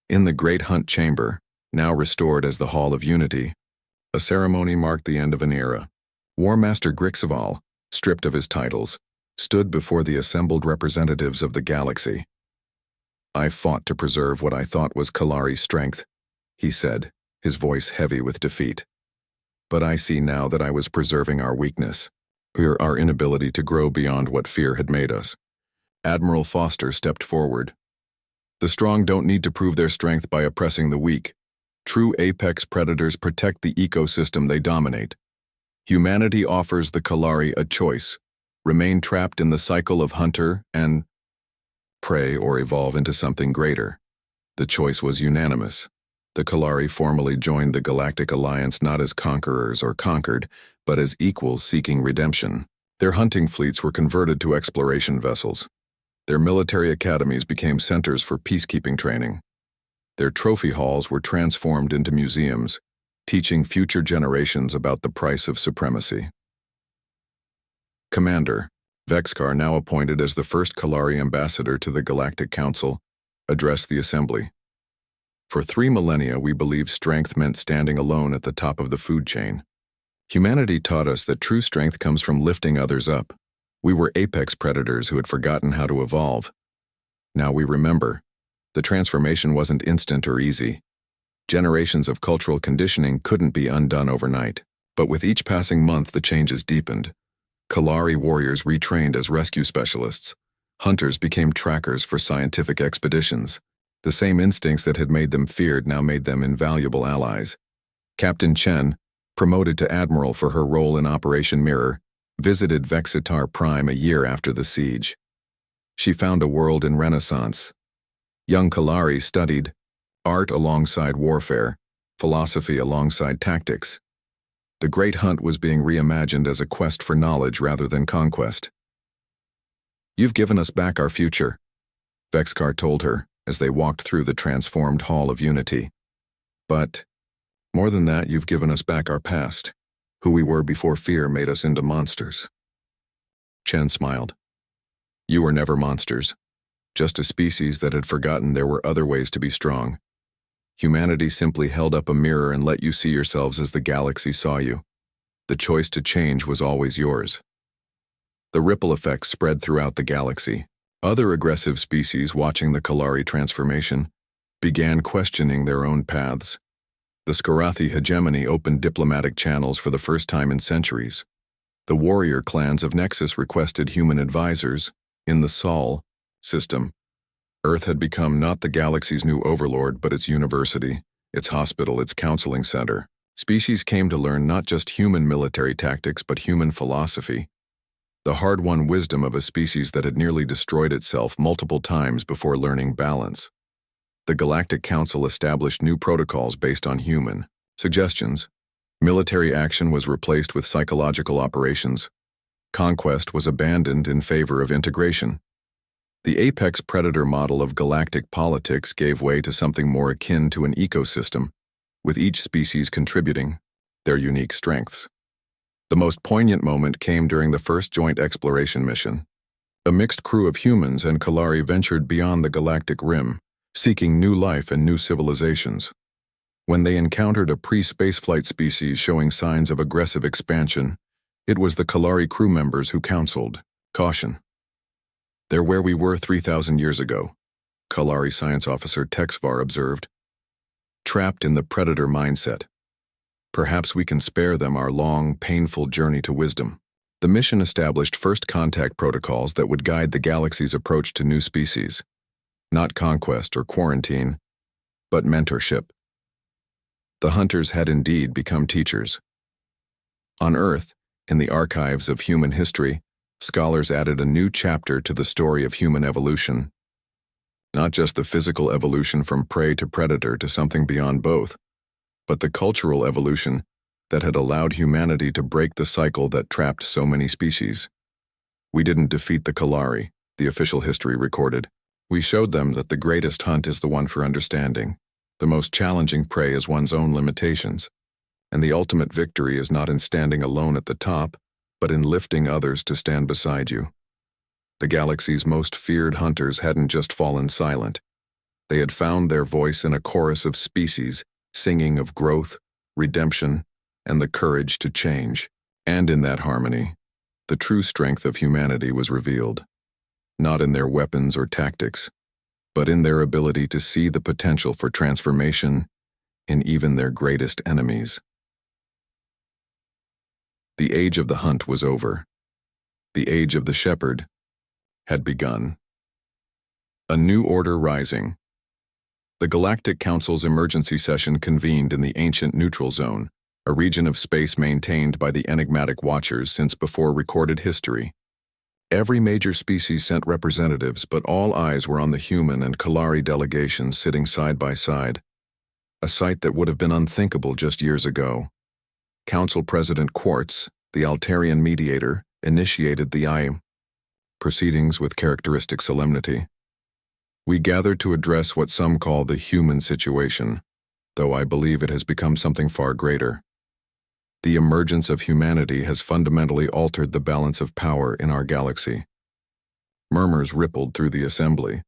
In the Great Hunt Chamber, now restored as the Hall of Unity, a ceremony marked the end of an era. War Master Grixval, stripped of his titles, stood before the assembled representatives of the galaxy. I fought to preserve what I thought was Kalari's strength, he said, his voice heavy with defeat. But I see now that I was preserving our weakness, our inability to grow beyond what fear had made us. Admiral Foster stepped forward. The strong don't need to prove their strength by oppressing the weak. True apex predators protect the ecosystem they dominate. Humanity offers the Kalari a choice: remain trapped in the cycle of hunter and prey or evolve into something greater. The choice was unanimous. The Kalari formally joined the Galactic Alliance not as conquerors or conquered, but as equals seeking redemption. Their hunting fleets were converted to exploration vessels. Their military academies became centers for peacekeeping training. Their trophy halls were transformed into museums, teaching future generations about the price of supremacy. Commander Vexkar, now appointed as the first Kalari ambassador to the Galactic Council, addressed the assembly. For 3 millennia, we believed strength meant standing alone at the top of the food chain. Humanity taught us that true strength comes from lifting others up. We were apex predators who had forgotten how to evolve. Now we remember. The transformation wasn't instant or easy. Generations of cultural conditioning couldn't be undone overnight. But with each passing month, the changes deepened. Kalari warriors retrained as rescue specialists. Hunters became trackers for scientific expeditions. The same instincts that had made them feared now made them invaluable allies. Captain Chen, promoted to admiral for her role in Operation Mirror, visited Vexitar Prime a year after the siege. She found a world in renaissance. Young Kalari studied art alongside warfare, philosophy alongside tactics. The Great Hunt was being reimagined as a quest for knowledge rather than conquest. You've given us back our future, Vexkar told her as they walked through the transformed Hall of Unity. But, more than that, you've given us back our past, who we were before fear made us into monsters. Chen smiled. You were never monsters, just a species that had forgotten there were other ways to be strong. Humanity simply held up a mirror and let you see yourselves as the galaxy saw you. The choice to change was always yours. The ripple effects spread throughout the galaxy. Other aggressive species watching the Kalari transformation began questioning their own paths. The Skarathi hegemony opened diplomatic channels for the first time in centuries. The warrior clans of Nexus requested human advisors. In the Sol system, Earth had become not the galaxy's new overlord, but its university, its hospital, its counseling center. Species came to learn not just human military tactics, but human philosophy. The hard-won wisdom of a species that had nearly destroyed itself multiple times before learning balance. The Galactic Council established new protocols based on human suggestions. Military action was replaced with psychological operations. Conquest was abandoned in favor of integration. The apex predator model of galactic politics gave way to something more akin to an ecosystem, with each species contributing their unique strengths. The most poignant moment came during the first joint exploration mission. A mixed crew of humans and Kalari ventured beyond the galactic rim, seeking new life and new civilizations. When they encountered a pre-spaceflight species showing signs of aggressive expansion, it was the Kalari crew members who counseled, "Caution. They're where we were 3,000 years ago," Kalari science officer Texvar observed. "Trapped in the predator mindset. Perhaps we can spare them our long, painful journey to wisdom." The mission established first contact protocols that would guide the galaxy's approach to new species. Not conquest or quarantine, but mentorship. The hunters had indeed become teachers. On Earth, in the archives of human history, scholars added a new chapter to the story of human evolution. Not just the physical evolution from prey to predator to something beyond both, but the cultural evolution that had allowed humanity to break the cycle that trapped so many species. "We didn't defeat the Kalari," the official history recorded. "We showed them that the greatest hunt is the one for understanding. The most challenging prey is one's own limitations. And the ultimate victory is not in standing alone at the top, but in lifting others to stand beside you." The galaxy's most feared hunters hadn't just fallen silent. They had found their voice in a chorus of species, singing of growth, redemption, and the courage to change. And in that harmony, the true strength of humanity was revealed. Not in their weapons or tactics, but in their ability to see the potential for transformation in even their greatest enemies. The age of the hunt was over. The age of the shepherd had begun. A new order rising. The Galactic Council's emergency session convened in the ancient neutral zone, a region of space maintained by the enigmatic Watchers since before recorded history. Every major species sent representatives, but all eyes were on the human and Kalari delegations sitting side by side, a sight that would have been unthinkable just years ago. Council President Quartz, the Altarian mediator, initiated the proceedings with characteristic solemnity. "We gathered to address what some call the human situation, though I believe it has become something far greater. The emergence of humanity has fundamentally altered the balance of power in our galaxy." Murmurs rippled through the assembly.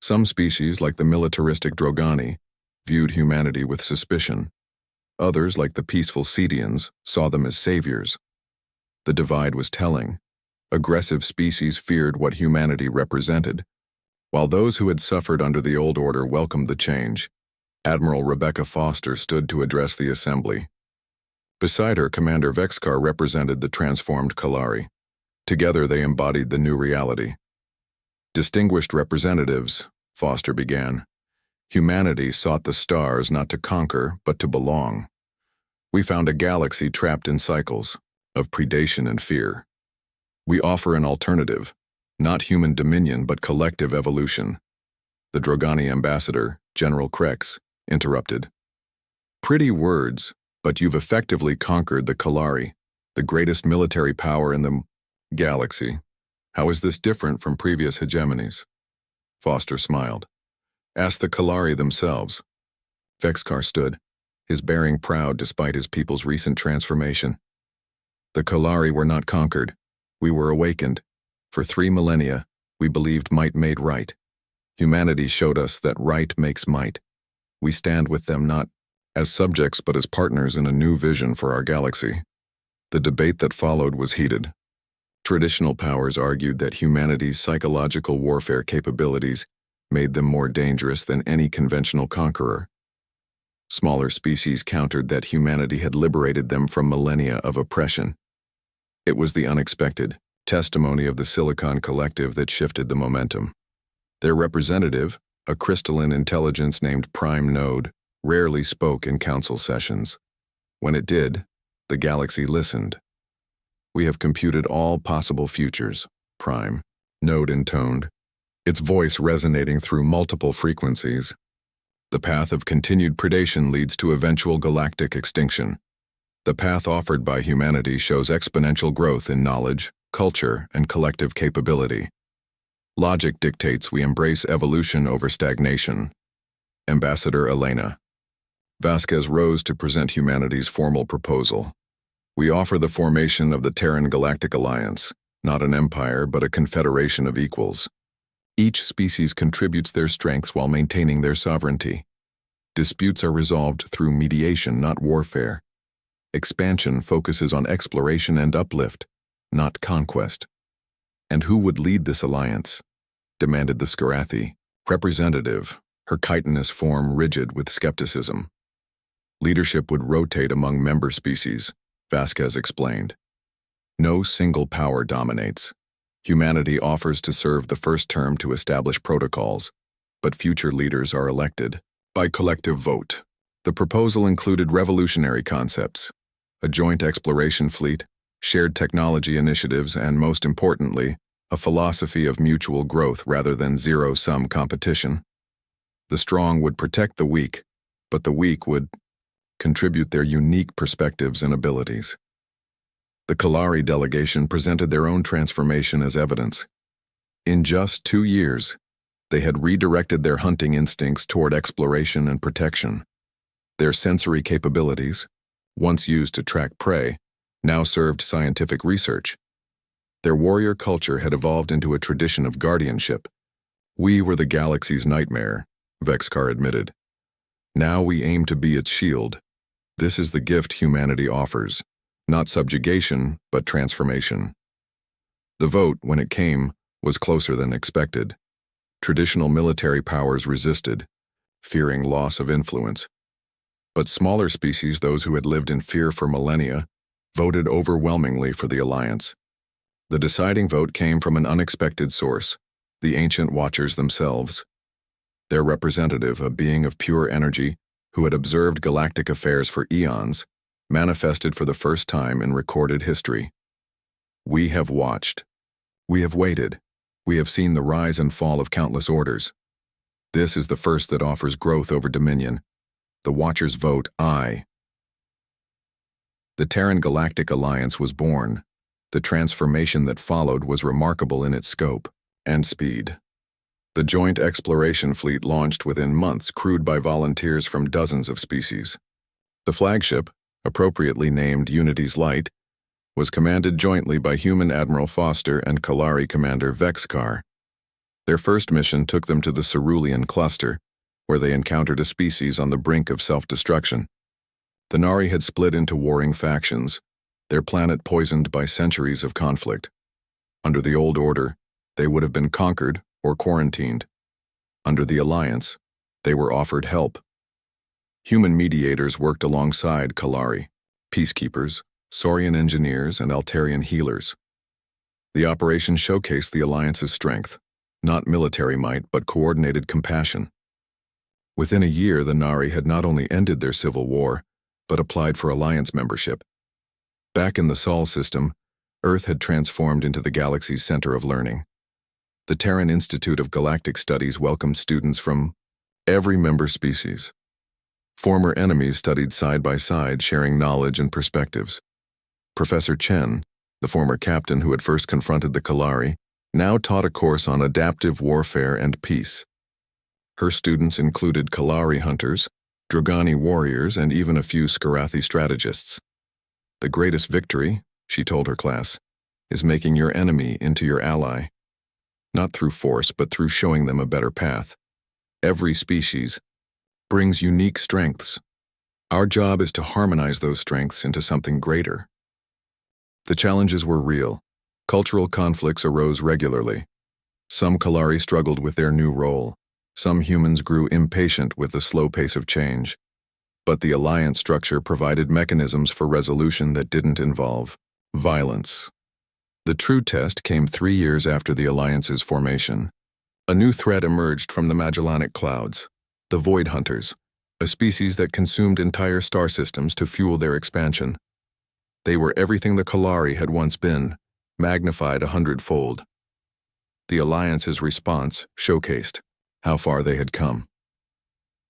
Some species, like the militaristic Drogani, viewed humanity with suspicion. Others, like the peaceful Cedians, saw them as saviors. The divide was telling. Aggressive species feared what humanity represented, while those who had suffered under the old order welcomed the change. Admiral Rebecca Foster stood to address the assembly. Beside her, Commander Vexcar represented the transformed Kalari. Together they embodied the new reality. "Distinguished representatives," Foster began, "humanity sought the stars not to conquer, but to belong. We found a galaxy trapped in cycles of predation and fear. We offer an alternative, not human dominion, but collective evolution." The Drogani ambassador, General Krex, interrupted. "Pretty words, but you've effectively conquered the Kalari, the greatest military power in the galaxy. How is this different from previous hegemonies?" Foster smiled. "Ask the Kalari themselves." Vexcar stood, his bearing proud despite his people's recent transformation. "The Kalari were not conquered. We were awakened. For 3 millennia, we believed might made right. Humanity showed us that right makes might. We stand with them not as subjects but as partners in a new vision for our galaxy." The debate that followed was heated. Traditional powers argued that humanity's psychological warfare capabilities made them more dangerous than any conventional conqueror. Smaller species countered that humanity had liberated them from millennia of oppression. It was the unexpected testimony of the Silicon Collective that shifted the momentum. Their representative, a crystalline intelligence named Prime Node, rarely spoke in council sessions. When it did, the galaxy listened. "We have computed all possible futures," Prime Node intoned, its voice resonating through multiple frequencies. "The path of continued predation leads to eventual galactic extinction. The path offered by humanity shows exponential growth in knowledge, culture, and collective capability. Logic dictates we embrace evolution over stagnation. Ambassador Elena. Vasquez rose to present humanity's formal proposal. We offer the formation of the Terran Galactic Alliance, not an empire but a confederation of equals. Each species contributes their strengths while maintaining their sovereignty. Disputes are resolved through mediation, not warfare. Expansion focuses on exploration and uplift, not conquest. And who would lead this alliance? Demanded the Skarathi, representative, her chitinous form rigid with skepticism. Leadership would rotate among member species, Vasquez explained. No single power dominates. Humanity offers to serve the first term to establish protocols, but future leaders are elected by collective vote. The proposal included revolutionary concepts, a joint exploration fleet, shared technology initiatives, and most importantly, a philosophy of mutual growth rather than zero-sum competition. The strong would protect the weak, but the weak would contribute their unique perspectives and abilities. The Kalari delegation presented their own transformation as evidence. In just 2 years, they had redirected their hunting instincts toward exploration and protection. Their sensory capabilities, once used to track prey, now served scientific research. Their warrior culture had evolved into a tradition of guardianship. We were the galaxy's nightmare, Vexkar admitted. Now we aim to be its shield. This is the gift humanity offers. Not subjugation, but transformation. The vote, when it came, was closer than expected. Traditional military powers resisted, fearing loss of influence. But smaller species, those who had lived in fear for millennia, voted overwhelmingly for the alliance. The deciding vote came from an unexpected source, the ancient Watchers themselves. Their representative, a being of pure energy, who had observed galactic affairs for eons, manifested for the first time in recorded history. We have watched. We have waited. We have seen the rise and fall of countless orders. This is the first that offers growth over dominion. The Watchers vote aye. The Terran Galactic Alliance was born. The transformation that followed was remarkable in its scope and speed. The joint exploration fleet launched within months, crewed by volunteers from dozens of species. The flagship, appropriately named Unity's Light, was commanded jointly by human Admiral Foster and Kalari Commander Vexkar. Their first mission took them to the Cerulean cluster, where they encountered a species on the brink of self-destruction. The Nari had split into warring factions, their planet poisoned by centuries of conflict. Under the old order, they would have been conquered or quarantined. Under the Alliance, they were offered help. Human mediators worked alongside Kalari, peacekeepers, Saurian engineers, and Altarian healers. The operation showcased the Alliance's strength, not military might, but coordinated compassion. Within a year, the Nari had not only ended their civil war, but applied for Alliance membership. Back in the Sol system, Earth had transformed into the galaxy's center of learning. The Terran Institute of Galactic Studies welcomed students from every member species. Former enemies studied side by side, sharing knowledge and perspectives. Professor Chen, the former captain who had first confronted the Kalari, now taught a course on adaptive warfare and peace. Her students included Kalari hunters, Drogani warriors, and even a few Skarathi strategists. The greatest victory, she told her class, is making your enemy into your ally. Not through force, but through showing them a better path. Every species brings unique strengths. Our job is to harmonize those strengths into something greater. The challenges were real. Cultural conflicts arose regularly. Some Kalari struggled with their new role. Some humans grew impatient with the slow pace of change. But the alliance structure provided mechanisms for resolution that didn't involve violence. The true test came 3 years after the alliance's formation. A new threat emerged from the Magellanic Clouds, the Void Hunters, a species that consumed entire star systems to fuel their expansion. They were everything the Kalari had once been, magnified 100-fold. The Alliance's response showcased how far they had come.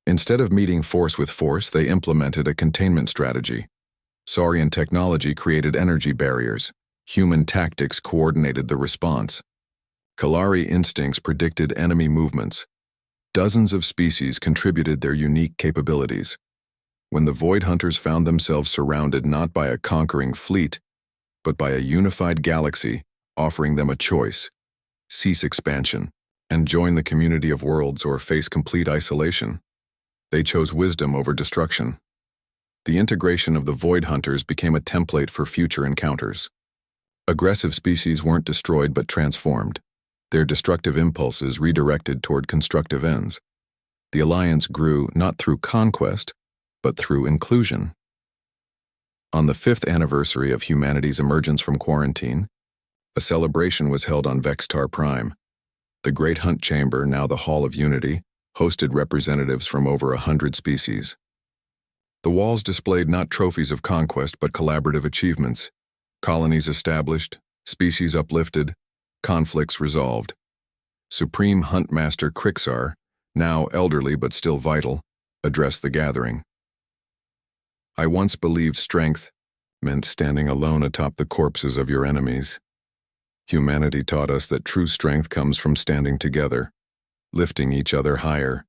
Instead of meeting force with force, they implemented a containment strategy. Saurian technology created energy barriers. Human tactics coordinated the response. Kalari instincts predicted enemy movements. Dozens of species contributed their unique capabilities. When the Void Hunters found themselves surrounded not by a conquering fleet, but by a unified galaxy offering them a choice: cease expansion and join the community of worlds or face complete isolation, they chose wisdom over destruction. The integration of the Void Hunters became a template for future encounters. Aggressive species weren't destroyed but transformed, their destructive impulses redirected toward constructive ends. The Alliance grew not through conquest, but through inclusion. On the 5th anniversary of humanity's emergence from quarantine, a celebration was held on Vextar Prime. The Great Hunt Chamber, now the Hall of Unity, hosted representatives from over 100 species. The walls displayed not trophies of conquest but collaborative achievements: colonies established, species uplifted, conflicts resolved. Supreme Huntmaster Krixar, now elderly but still vital, addressed the gathering. "I once believed strength meant standing alone atop the corpses of your enemies. Humanity taught us that true strength comes from standing together, lifting each other higher.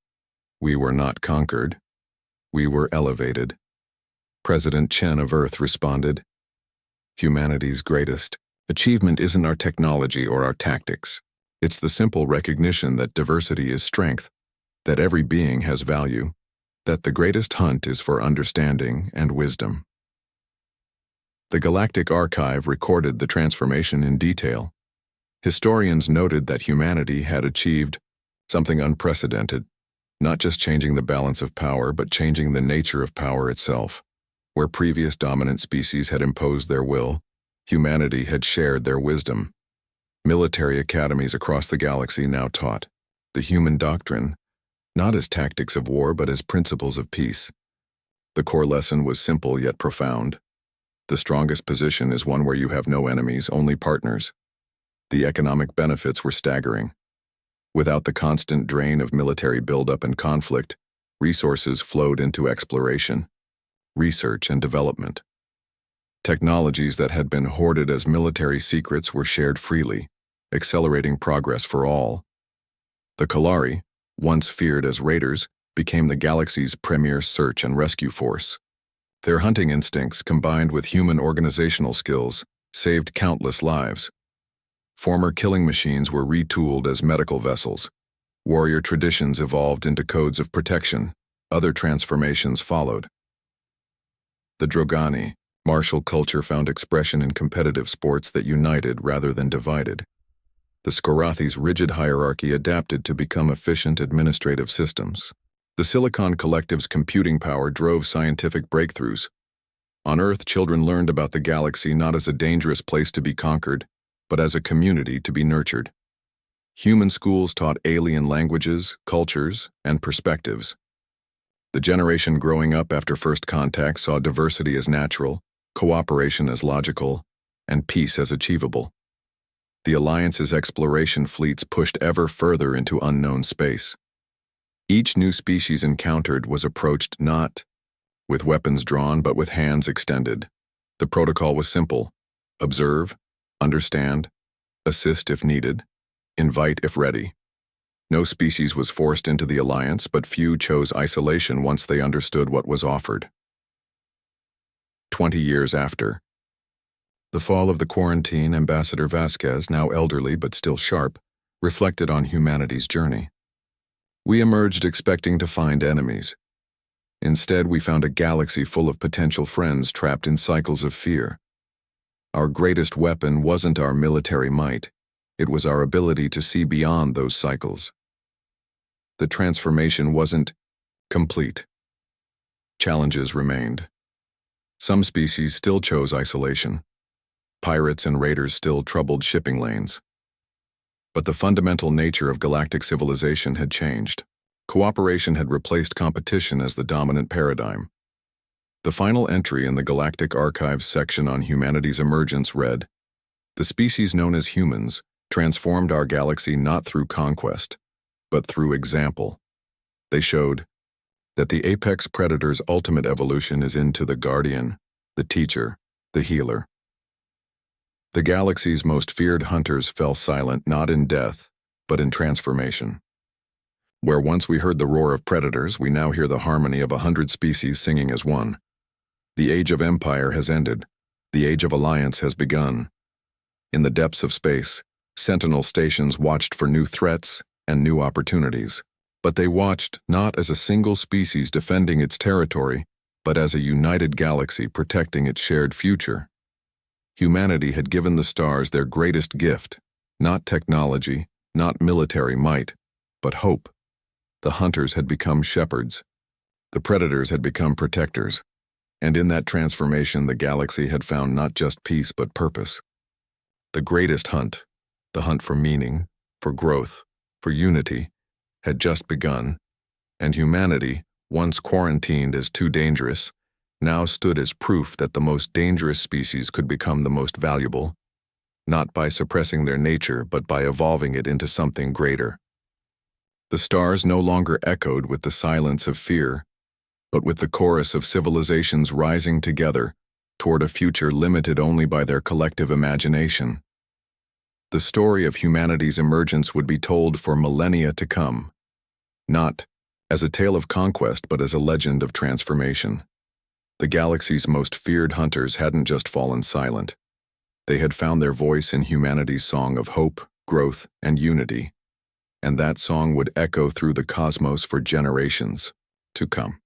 We were not conquered. We were elevated." President Chen of Earth responded, "Humanity's greatest achievement isn't our technology or our tactics. It's the simple recognition that diversity is strength, that every being has value, that the greatest hunt is for understanding and wisdom." The Galactic Archive recorded the transformation in detail. Historians noted that humanity had achieved something unprecedented, not just changing the balance of power, but changing the nature of power itself. Where previous dominant species had imposed their will, humanity had shared their wisdom. Military academies across the galaxy now taught the human doctrine, not as tactics of war, but as principles of peace. The core lesson was simple yet profound. The strongest position is one where you have no enemies, only partners. The economic benefits were staggering. Without the constant drain of military buildup and conflict, resources flowed into exploration, research, and development. Technologies that had been hoarded as military secrets were shared freely, accelerating progress for all. The Kalari, once feared as raiders, became the galaxy's premier search and rescue force. Their hunting instincts, combined with human organizational skills, saved countless lives. Former killing machines were retooled as medical vessels. Warrior traditions evolved into codes of protection. Other transformations followed. The Drogani, martial culture, found expression in competitive sports that united rather than divided. The Skorathi's rigid hierarchy adapted to become efficient administrative systems. The Silicon Collective's computing power drove scientific breakthroughs. On Earth, children learned about the galaxy not as a dangerous place to be conquered, but as a community to be nurtured. Human schools taught alien languages, cultures, and perspectives. The generation growing up after first contact saw diversity as natural, cooperation as logical, and peace as achievable. The Alliance's exploration fleets pushed ever further into unknown space. Each new species encountered was approached not with weapons drawn but with hands extended. The protocol was simple: observe, understand, assist if needed, invite if ready. No species was forced into the Alliance, but few chose isolation once they understood what was offered. 20 years after the fall of the quarantine, Ambassador Vasquez, now elderly but still sharp, reflected on humanity's journey. "We emerged expecting to find enemies. Instead, we found a galaxy full of potential friends trapped in cycles of fear. Our greatest weapon wasn't our military might, it was our ability to see beyond those cycles. The transformation wasn't complete. Challenges remained. Some species still chose isolation. Pirates and raiders still troubled shipping lanes. But the fundamental nature of galactic civilization had changed. Cooperation had replaced competition as the dominant paradigm. The final entry in the Galactic Archives section on humanity's emergence read, "The species known as humans transformed our galaxy not through conquest, but through example. They showed that the apex predator's ultimate evolution is into the guardian, the teacher, the healer. The galaxy's most feared hunters fell silent not in death, but in transformation. Where once we heard the roar of predators, we now hear the harmony of 100 species singing as one. The age of empire has ended. The age of alliance has begun. In the depths of space, sentinel stations watched for new threats and new opportunities. But they watched not as a single species defending its territory, but as a united galaxy protecting its shared future. Humanity had given the stars their greatest gift, not technology, not military might, but hope. The hunters had become shepherds. The predators had become protectors. And in that transformation, the galaxy had found not just peace but purpose. The greatest hunt, the hunt for meaning, for growth, for unity, had just begun, and humanity, once quarantined as too dangerous, now stood as proof that the most dangerous species could become the most valuable, not by suppressing their nature but by evolving it into something greater. The stars no longer echoed with the silence of fear, but with the chorus of civilizations rising together toward a future limited only by their collective imagination. The story of humanity's emergence would be told for millennia to come, not as a tale of conquest but as a legend of transformation. The galaxy's most feared hunters hadn't just fallen silent. They had found their voice in humanity's song of hope, growth, and unity, and that song would echo through the cosmos for generations to come.